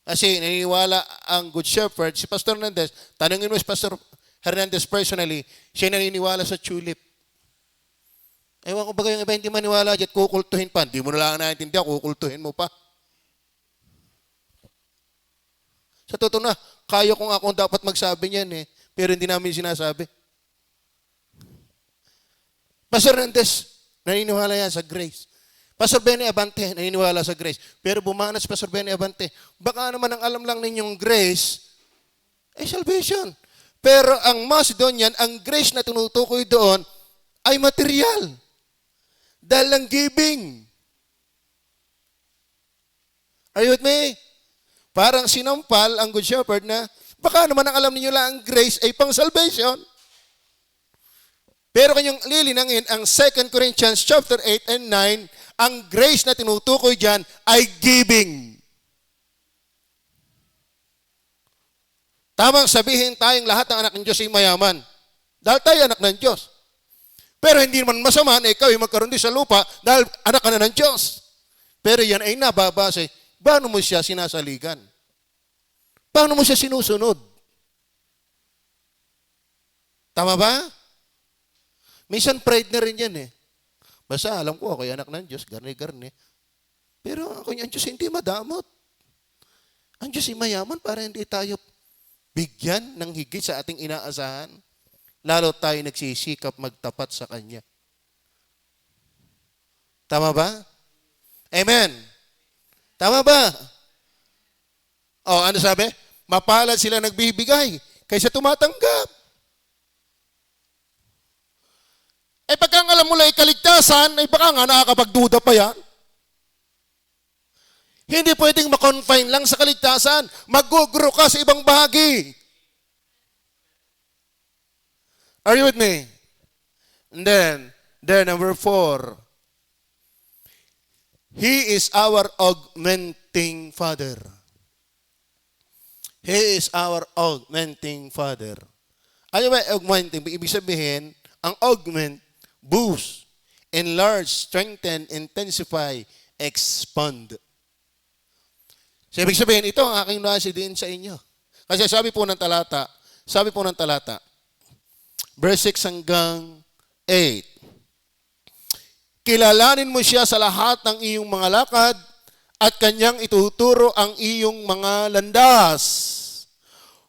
Kasi naniniwala ang Good Shepherd, si Pastor Hernandez, tanungin mo si Pastor Hernandez personally, siya naniniwala sa tulip. Ewan ko ba yung iba hindi maniwala dyan, kukultuhin pa. Hindi mo na lang naiintindihan, kukultuhin mo pa. Sa totoo na, kaya kong akong dapat magsabi niyan eh, pero hindi namin sinasabi. Pastor Hernandez, naniniwala yan sa grace. Pastor Benny Abante, naniniwala sa grace. Pero bumanas Pastor Benny Abante, baka naman ang alam lang ninyong grace ay salvation. Pero ang mas doon yan, ang grace na tinutukoy doon ay material. Dahil lang giving. Are you with me? Parang sinampal ang Good Shepherd na baka naman ang alam ninyo lang ang grace ay pang salvation. Pero kanyang lilinangin ang 2 Corinthians chapter 8 and 9, ang grace na tinutukoy dyan ay giving. Tamang sabihin tayong lahat ng anak ng Diyos ay mayaman. Dahil tayo anak ng Diyos. Pero hindi naman masama na ikaw ay magkaroon din sa lupa dahil anak ka na ng Diyos. Pero yan ay nababase. Paano mo siya sinasaligan? Paano mo siya sinusunod? Tama ba? Minsan pride na rin yan eh. Basta alam ko ako ay anak ng Diyos, garni-garni. Pero ako ang Diyos hindi madamot. Ang Diyos ay mayaman para hindi tayo bigyan ng higit sa ating inaasahan. Lalo tayo nagsisikap magtapat sa Kanya. Tama ba? Amen. Tama ba? O, ano sabi? Mapalad sila nagbibigay kaysa tumatanggap. Eh pagka alam mo lang kaligtasan, ay baka nga nakakapagduda pa yan. Hindi pwedeng makonfine lang sa kaligtasan. Mag-grow ka sa ibang bahagi. Are you with me? And then number 4. He is our augmenting Father. He is our augmenting Father. Ano ba augmenting? Ibig sabihin, ang augment, boost, enlarge, strengthen, intensify, expand. So, ibig sabihin, ito ang aking nasi din sa inyo. Kasi sabi po ng talata, verse 6 hanggang 8, kilalanin mo siya sa lahat ng iyong mga lakad at kanyang ituturo ang iyong mga landas.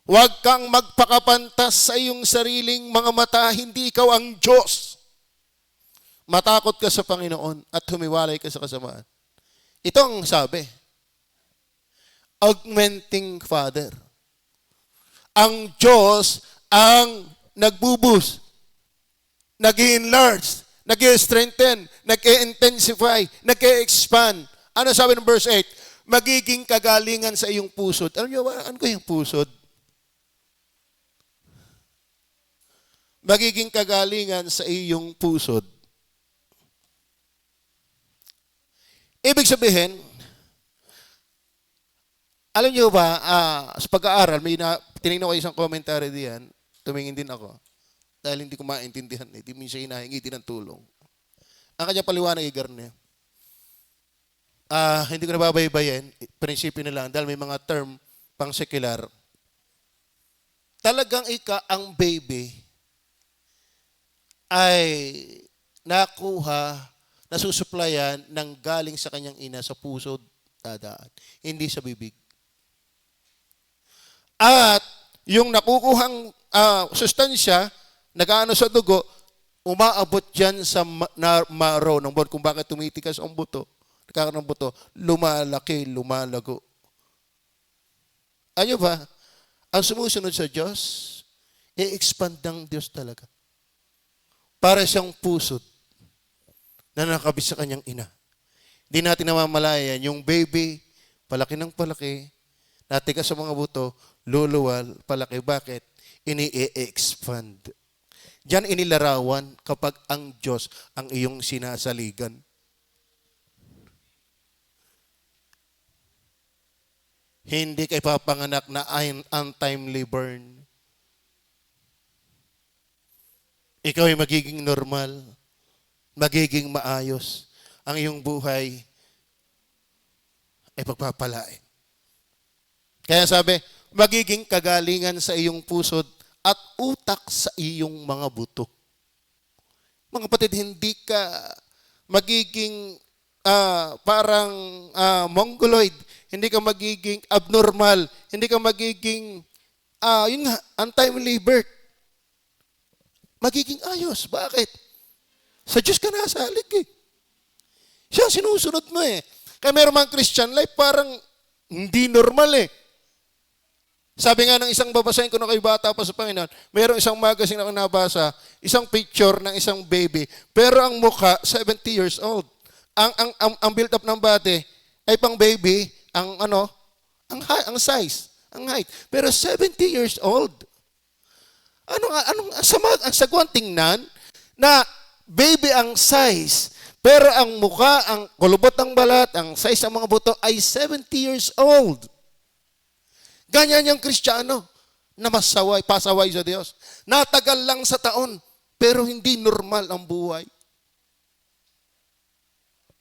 Huwag kang magpakapantas sa iyong sariling mga mata, hindi ikaw ang Diyos. Matakot ka sa Panginoon at humiwalay ka sa kasamaan. Ito ang sabi, augmenting Father. Ang Diyos ang nagbubus, nag-enlarge, nag-strengthen, nag-intensify, nag-expand. Ano sabi ng verse 8? Magiging kagalingan sa iyong pusod. Alam niyo ba, ano ko yung pusod? Magiging kagalingan sa iyong pusod. Ibig sabihin, alam niyo ba, sa pag-aaral, tinignan ko isang commentary diyan, tumingin din ako. Dahil hindi ko maintindihan, hindi mo siya hinahingi din ng tulong. Ang kanya paliwanag ay Garner. Hindi ko nababaybayin, prinsipyo na lang, dahil may mga term pang secular. Talagang ang baby ay nasusuplayan ng galing sa kanyang ina sa puso dadaan, hindi sa bibig. At yung nakukuhang sustansya, nag-ano sa dugo, umaabot dyan sa marrow ng buto. Kung bakit tumitikas ang buto, nagkakaroon ng buto, lumalaki, lumalago. Ano ba? Ang sumusunod sa Diyos, i-expand ng Diyos talaga. Para siyang pusod na nakabit sa kanyang ina. Hindi natin namamalayan, yung baby, palaki ng palaki, natigas sa mga buto, luluwal, palaki. Bakit? Ini-expand. Diyan inilarawan kapag ang Diyos ang iyong sinasaligan. Hindi kay papanganak na untimely burn. Ikaw ay magiging normal, magiging maayos. Ang iyong buhay ay pagpapalain. Kaya sabi, magiging kagalingan sa iyong pusod at utak sa iyong mga buto. Mga kapatid, hindi ka magiging parang mongoloid, hindi ka magiging abnormal, hindi ka magiging untimely birth. Magiging ayos. Bakit? Sa Diyos ka nasalig eh. Siya sinusunod mo eh. Kaya meron mga Christian life parang hindi normal eh. Sabi nga ng isang babasahin ko na kay bata pa sa Panginoon, mayroong isang magazine na nabasa, isang picture ng isang baby, pero ang mukha, 70 years old. Ang build up ng body ay pang baby, ang size, ang height. Pero 70 years old. Ang sagwan tingnan na baby ang size, pero ang mukha, ang kulubot ng balat, ang size ng mga buto ay 70 years old. Ganyan yung Kristiyano na pasaway sa Diyos. Natagal lang sa taon, pero hindi normal ang buhay.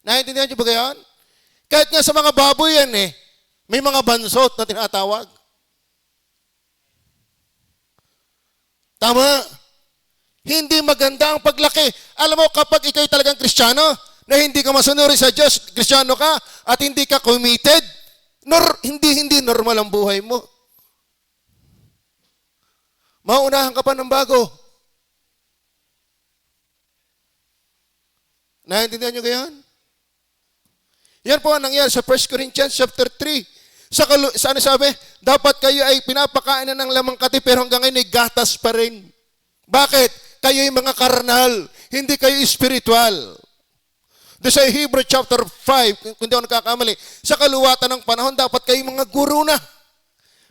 Naintindihan niyo ba gayon? Kahit nga sa mga baboy yan eh, may mga bansot na tinatawag. Tama. Hindi maganda ang paglaki. Alam mo, kapag ikaw'y talagang Kristiyano, na hindi ka masunuri sa Diyos, Kristiyano ka, at hindi ka committed, hindi normal ang buhay mo. Maunahan ka pa ng bago. Naintindihan nyo gayon? Yan po ang nangyari sa 1 Corinthians chapter 3. Sa ano sabi? Dapat kayo ay pinapakain ng lamang kati pero hanggang ngayon ay gatas pa rin. Bakit? Kayo ay mga karnal, hindi kayo spiritual. Doon sa Hebrew chapter 5, kung di ako nagkakamali, sa kaluwatan ng panahon, dapat kayo mga guru na.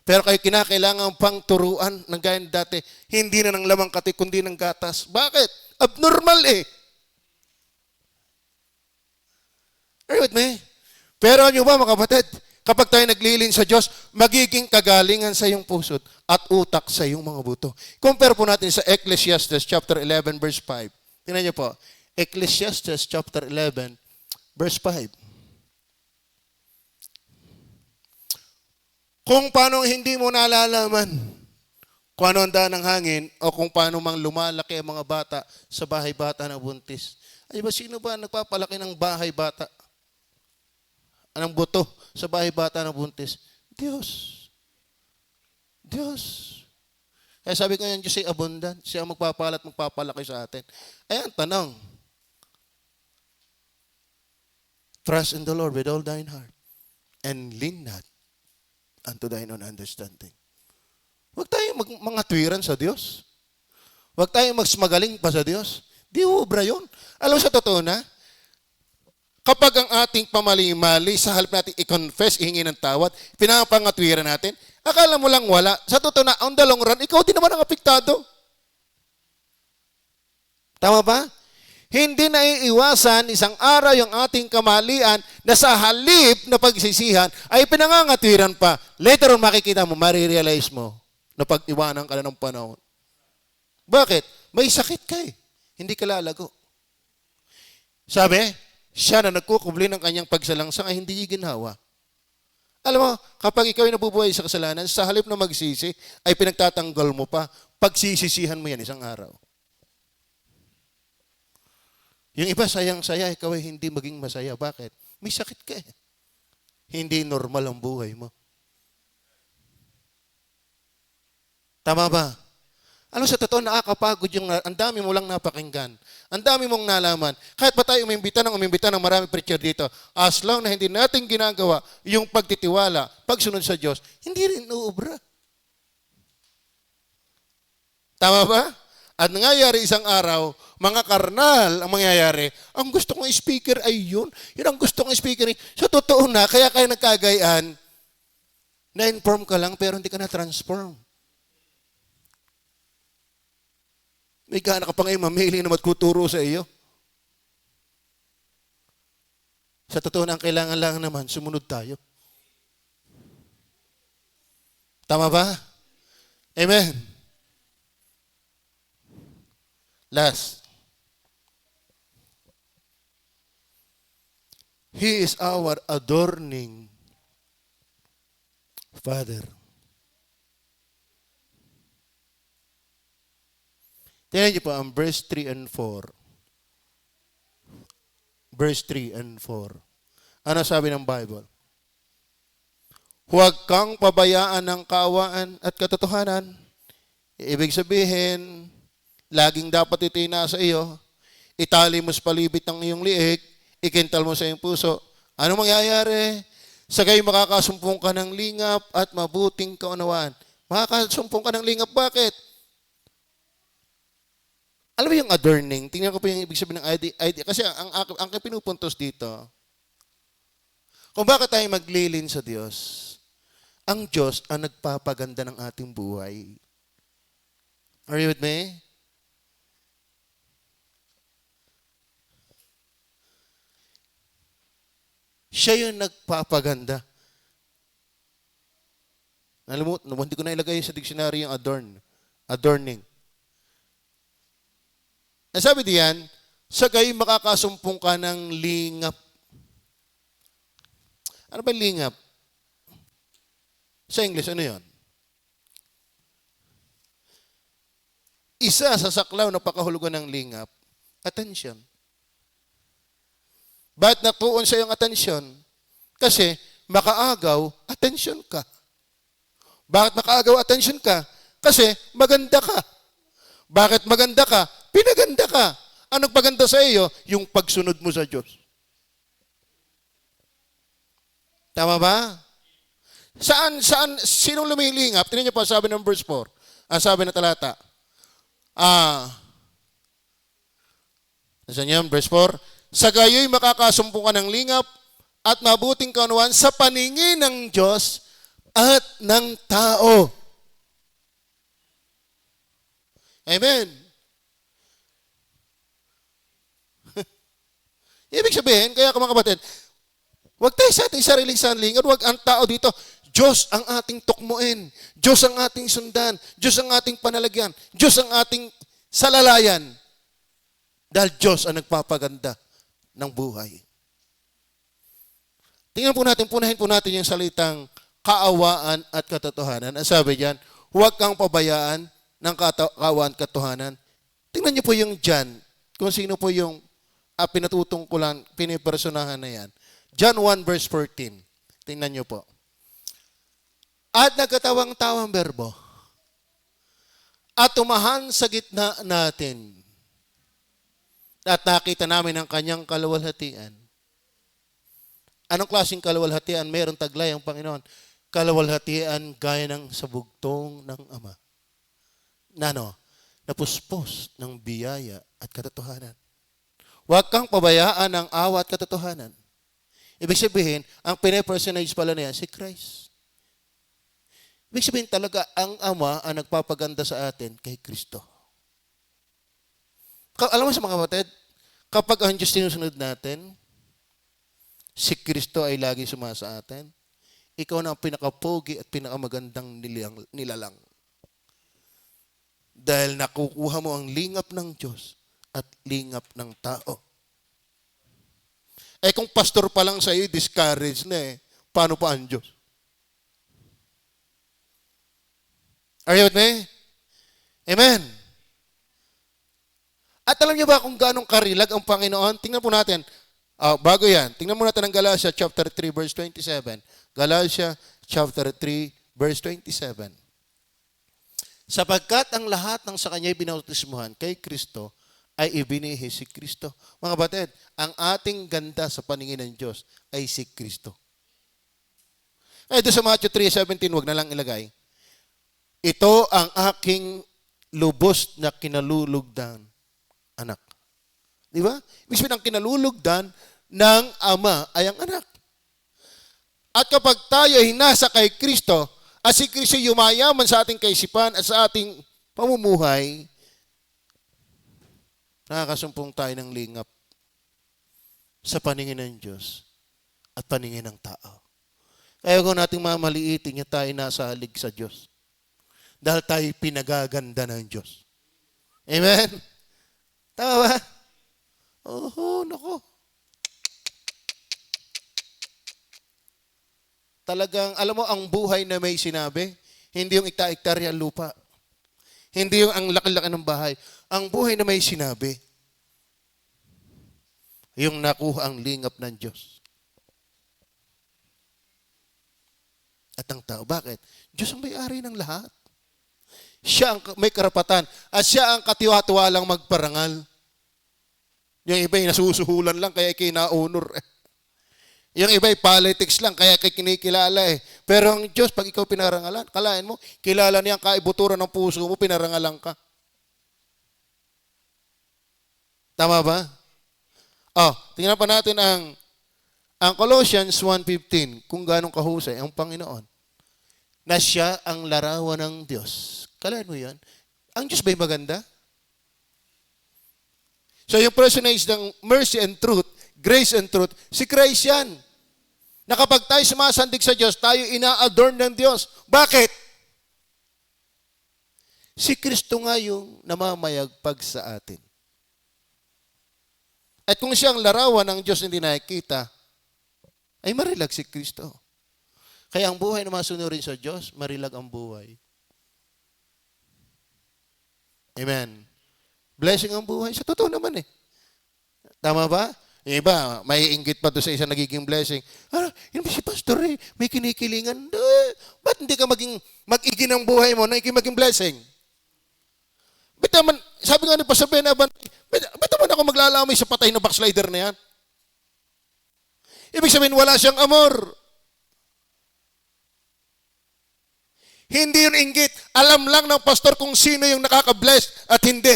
Pero kayo kinakailangan pang turuan ng gaya dati, hindi na ng lamang kati, kundi ng gatas. Bakit? Abnormal eh. Are you with me? Pero ano ba mga kapatid? Kapag tayo naglilin sa Diyos, magiging kagalingan sa iyong puso at utak sa iyong mga buto. Compare po natin sa Ecclesiastes chapter 11 verse 5. Tingnan niyo po. Ecclesiastes chapter 11 verse 5. Kung paano hindi mo nalalaman kung ano ang daan ng hangin o kung paano mang lumalaki ang mga bata sa bahay bata na buntis. Ay ba, sino ba nagpapalaki ng bahay bata? Anong buto sa bahay bata na buntis? Diyos. Diyos. Kaya sabi ko yan, Diyos ay abundant. Siya ang magpapalat, magpapalaki sa atin. Ayan, tanong. Trust in the Lord with all thine heart and lean not unto thine own understanding. Huwag tayo mga tuwiran sa Diyos. Huwag tayo magaling pa sa Diyos. Di ubra yun. Alam mo sa totoo na, kapag ang ating pamali-mali, sa halip natin i-confess, ihingi ng tawad, pinapangatwiran natin, akala mo lang wala. Sa totoo na, on the long run, ikaw din naman ang apektado. Tama ba? Hindi naiiwasan isang araw yung ating kamalian na sa halip na pagsisihan ay pinangangatwiran pa. Later on makikita mo, marirealize mo na pag-iwanan ka na ng panahon. Bakit? May sakit ka eh. Hindi ka lalago. Sabi, siya na nagkukubli ng kanyang pagsalangsang ay hindi ginawa. Alam mo, kapag ikaw ay nabubuhay sa kasalanan, sa halip na magsisi, ay pinagtatanggol mo pa, pagsisisihan mo yan isang araw. Yung iba sayang-saya, ikaw ay hindi maging masaya. Bakit? May sakit ka eh. Hindi normal ang buhay mo. Tama ba? Ano sa totoo, nakakapagod yung ang dami mo lang napakinggan. Ang dami mong nalaman. Kahit pa tayo umimbita ng marami preacher dito, as long na hindi natin ginagawa yung pagtitiwala, pagsunod sa Diyos, hindi rin uubra. Tama ba? At nangyayari isang araw, mga karnal ang mangyayari, ang gusto kong speaker ay yun. Yun ang gusto kong speaker. Sa totoo na, kaya kayo nagkagayaan, na-inform ka lang pero hindi ka na-transform. May gana ka pa ngayon mamili na magkuturo sa iyo. Sa totoo na, ang kailangan lang naman, sumunod tayo. Tama ba? Amen. Last. He is our adorning Father. Tingnan niyo po ang verse 3 and 4. Verse 3 and 4. Ano sabi ng Bible? Huwag kang pabayaan ng kaawaan at katotohanan. Ibig sabihin, laging dapat ito'y nasa iyo. Itali mo sa palibit ng iyong liig. Ikintal mo sa iyong puso. Ano mangyayari? Sagay makakasumpong ka ng lingap at mabuting kaunawaan. Makakasumpong ka ng lingap. Bakit? Alam mo yung adorning? Tingnan ko po yung ibig sabihin ng ID. Kasi ang pinupuntos dito, kung bakit tayo maglilin sa Diyos, ang Diyos ang nagpapaganda ng ating buhay. Are you with me? Siya yung nagpapaganda. Alam mo, hindi ko na ilagay sa dictionary yung adorning. Nasabi diyan, sagay makakasumpong ka ng lingap. Ano ba lingap? Sa English, ano yun? Isa sa saklaw na pakahulugan ng lingap, attention. Bakit natuon sa iyong atensyon? Kasi makaagaw, atensyon ka. Bakit makaagaw, atensyon ka? Kasi maganda ka. Bakit maganda ka? Pinaganda ka. Anong paganda sa iyo? Yung pagsunod mo sa Diyos. Tama ba? Sinong lumilingap? Tingnan niyo po, sabi ng verse 4. Sabi ng talata. Nasaan yan? Verse 4. Sa gayo'y makakasumpong ka ng lingap at mabuting kaunawaan sa paningin ng Diyos at ng tao. Amen. Ibig sabihin, kaya mga kapatid, huwag tayo sa ating sariling sanling at huwag ang tao dito. Diyos ang ating tukmuin. Diyos ang ating sundan. Diyos ang ating panalagyan. Diyos ang ating salalayan. Dahil Diyos ang nagpapaganda ng buhay. Tingnan po natin, punahin po natin yung salitang kaawaan at katotohanan. Ang sabi diyan, huwag kang pabayaan ng kaawaan at katotohanan. Tingnan niyo po yung John, kung sino po yung pinatutungkulan, pinipersonahan na yan. John 1 verse 14. Tingnan niyo po. At nagkatawang-tawang berbo, at tumahan sa gitna natin, at nakita namin ang kanyang kaluwalhatian. Anong klaseng kaluwalhatian? Meron taglay ang Panginoon. Kaluwalhatian gaya ng sabugtong ng Ama. Napuspos ng biyaya at katotohanan. Huwag kang pabayaan ng awa at katotohanan. Ibig sabihin, ang pinipersonage pala niya si Christ. Ibig sabihin talaga, ang Ama ang nagpapaganda sa atin kay Kristo. Alam mo sa mga kapatid, kapag ang Diyos sinusunod natin, si Kristo ay lagi sumasa atin, ikaw na ang pinakapogi at pinakamagandang nilalang. Dahil nakukuha mo ang lingap ng Diyos at lingap ng tao. Kung pastor pa lang sa iyo, discouraged na paano pa ang Diyos? Are you with me? Amen. At alam niyo ba kung gaano karilag ang Panginoon? Tingnan po natin. Bago yan, tingnan mo natin ang Galatia chapter 3 verse 27. Galatia chapter 3 verse 27. Sapagkat ang lahat ng sa Kanya'y binautismuhan kay Kristo ay ibinihi si Kristo. Mga kapatid, ang ating ganda sa paningin ng Diyos ay si Kristo. Doon sa Matthew 3:17, wag na lang ilagay. Ito ang aking lubos na kinalulugdan, anak. Di ba? Ibig sabihin, ang kinalulugdan ng Ama ay ang anak. At kapag tayo ay nasa kay Kristo, at si Kristo yumayaman sa ating kaisipan at sa ating pamumuhay, nakakasumpong tayo ng lingap sa paningin ng Diyos at paningin ng tao. Kaya kung nating mamaliitin niya tayo nasa halig sa Diyos. Dahil tayo pinagaganda ng Diyos. Amen? Tama ba? Nako. Talagang, alam mo, ang buhay na may sinabi, hindi yung ikta-iktarya lupa. Hindi yung ang laki-laki ng bahay. Ang buhay na may sinabi, yung nakuha ang lingap ng Diyos. At ang tao, bakit? Diyos ang may-ari ng lahat. Siya ang may karapatan. At siya ang katiwa-tiwalang magparangal. Yung iba yung nasusuhulan lang, kaya kina-honor. Yung iba politics lang, kaya kinikilala Pero ang Diyos, pag ikaw pinarangalan, kalain mo, kilala niya ang kaibuturan ng puso mo, pinarangalan ka. Tama ba? Tingnan pa natin ang Colossians 1:15, kung ganong kahusay ang Panginoon. Na siya ang larawan ng Diyos. Kalain mo yan? Ang Diyos ba'y maganda? So yung personage ng mercy and truth, grace and truth, si Christ yan. Na kapag tayo sumasandig sa Diyos, tayo ina-adorn ng Diyos. Bakit? Si Kristo nga yung namamayagpag sa atin. At kung siyang larawan ng Diyos hindi nakikita, ay marilag si Kristo. Kaya ang buhay na masunurin sa Diyos, marilag ang buhay. Amen. Blessing ang buhay. Sa totoo naman Tama ba? Yung iba, may inggit pa doon sa isang nagiging blessing. Yun si pastor may kinikilingan. Ba't hindi ka mag-igi ng buhay mo na maging blessing? Ba't naman, sabi nga ni Pastor Ben, ba't naman ako maglalamay sa patay na backslider na yan? Ibig sabihin, wala siyang amor. Hindi yun inggit. Alam lang ng pastor kung sino yung nakaka-bless at hindi.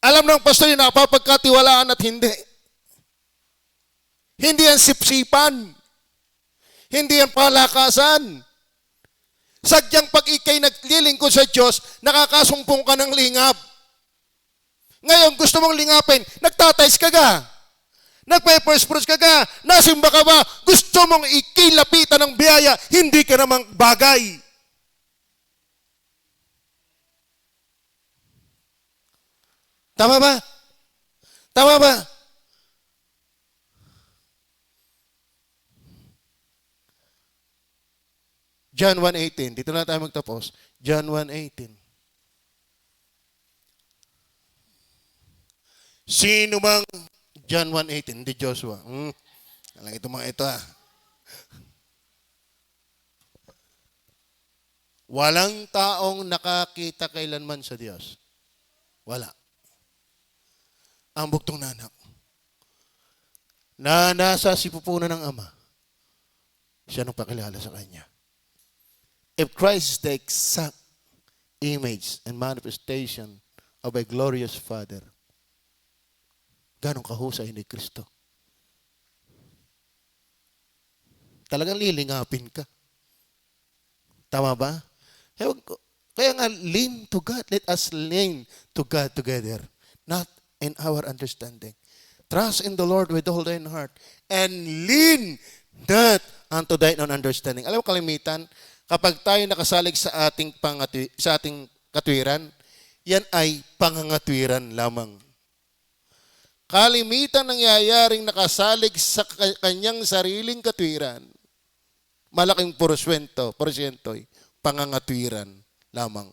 Alam ng pastor yung napapagkatiwalaan at hindi. Hindi yan sipsipan. Hindi yan palakasan. Sadyang pag ikay naglilingkod sa Diyos, nakakasumpong ka ng lingap. Ngayon, gusto mong lingapin, nagtatays ka ga. Nagpe-first ka ga. Nasimba ka ba? Gusto mong ikilapitan ng biyaya, hindi ka namang bagay. Tama ba? Tama ba? John 1:18. Dito na tayo magtapos. John 1:18. Sino mang John 1:18, hindi Joshua. Alam ito mga ito Walang taong nakakita kailanman sa Diyos. Wala. Ang buktong na anak. Na nasa sipupunan ng Ama. Siya nung pakilala sa Kanya. If Christ is the exact image and manifestation of a glorious Father, ganong kahusay ni Kristo. Talagang lilingapin ka. Tama ba? Kaya nga, lean to God. Let us lean to God together. Not in our understanding. Trust in the Lord with all thine heart. And lean not unto thine own understanding. Alam mo kalimitan, kapag tayo nakasalig sa ating katwiran, yan ay pangangatwiran lamang. Kalimitan nangyayaring nakasalig sa kanyang sariling katwiran, malaking porsyento'y pangangatwiran lamang.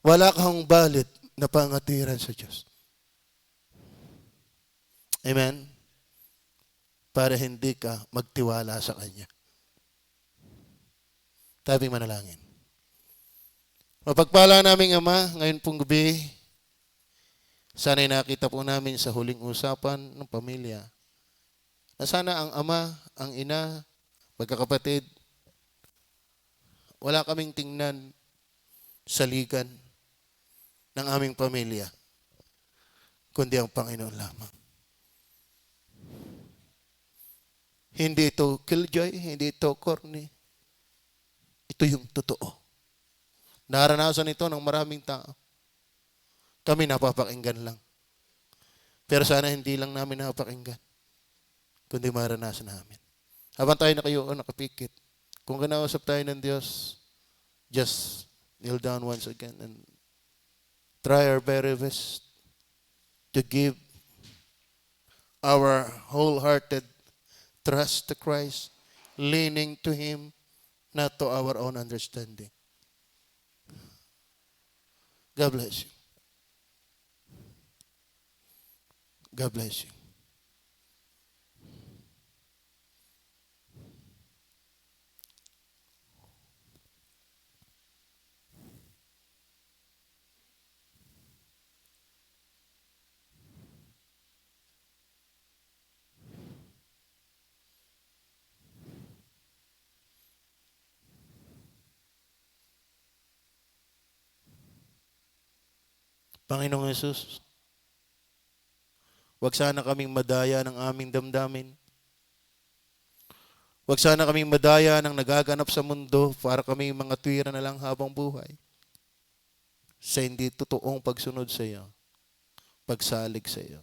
Wala kang balit na pangangatwiran sa Diyos. Amen? Para hindi ka magtiwala sa Kanya. Tabi manalangin. Mapagpala naming Ama, ngayon pong gabi, sana'y nakita po namin sa huling usapan ng pamilya na sana ang ama, ang ina, magkakapatid, wala kaming tingnan saligan ng aming pamilya, kundi ang Panginoon lamang. Hindi ito killjoy, hindi ito corny. Ito yung totoo. Naranasan ito ng maraming tao. Kami napapakinggan lang. Pero sana hindi lang namin napapakinggan, kundi maranasan namin. Habang tayo nakapikit, kung kinausap tayo ng Diyos, just kneel down once again and try our very best to give our wholehearted trust to Christ, leaning to Him, not to our own understanding. God bless you. God bless you. Panginoong Jesus, wag sana kaming madaya ng aming damdamin. Wag sana kaming madaya ng nagaganap sa mundo para kami mga tuwira na lang habang buhay. Sa hindi totoong pagsunod sa iyo, pagsalig sa iyo.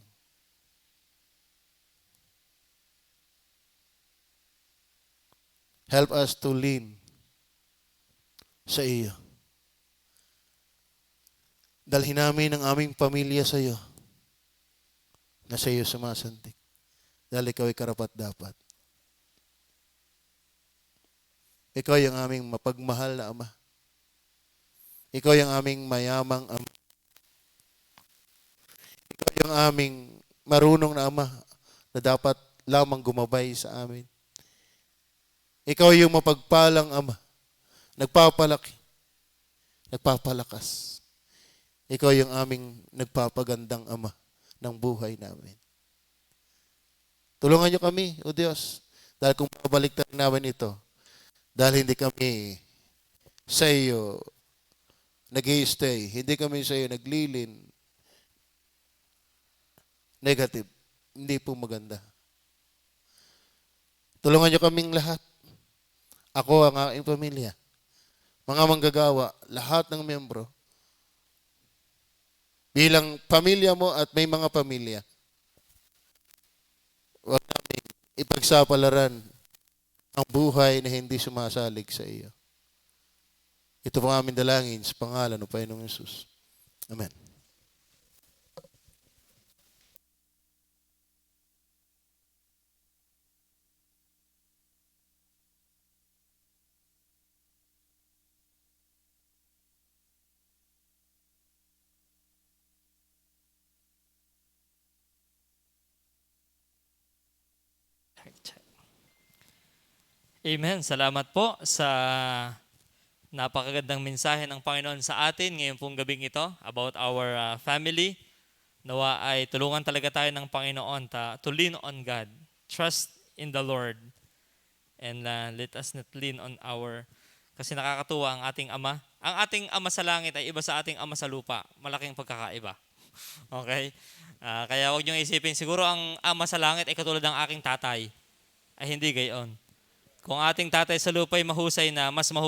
Help us to lean sa iyo. Dalhin namin ang aming pamilya sa iyo na sa iyo sumasantik. Dahil ikaw ay karapat-dapat. Ikaw yung aming mapagmahal na Ama. Ikaw yung aming mayamang Ama. Ikaw yung aming marunong na Ama na dapat lamang gumabay sa amin. Ikaw yung mapagpalang Ama, nagpapalaki, nagpapalakas. Ikaw yung aming nagpapagandang Ama ng buhay namin. Tulungan niyo kami, O Diyos, dahil kung mabaliktad namin ito, dahil hindi kami sa iyo nag-i-stay, hindi kami sa iyo naglilin, negative, hindi po maganda. Tulungan niyo kaming lahat. Ako, ang aking pamilya, mga manggagawa, lahat ng miyembro, bilang pamilya mo at may mga pamilya, huwag namin ipagsapalaran ang buhay na hindi sumasalig sa iyo. Ito po ang aming dalangin sa pangalan ng Panginoong Hesus. Amen. check. Amen. Salamat po sa napakagandang mensahe ng Panginoon sa atin ngayon pong gabing ito about our family. Nawa ay tulungan talaga tayo ng Panginoon to lean on God. Trust in the Lord. And let us not lean on kasi nakakatuwa ang ating Ama. Ang ating Ama sa langit ay iba sa ating Ama sa lupa. Malaking pagkakaiba. Okay? Kaya huwag niyong isipin, siguro ang Ama sa langit ay katulad ng aking tatay. Ay hindi gayon. Kung ating tatay sa lupa ay mahusay na, mas mahusay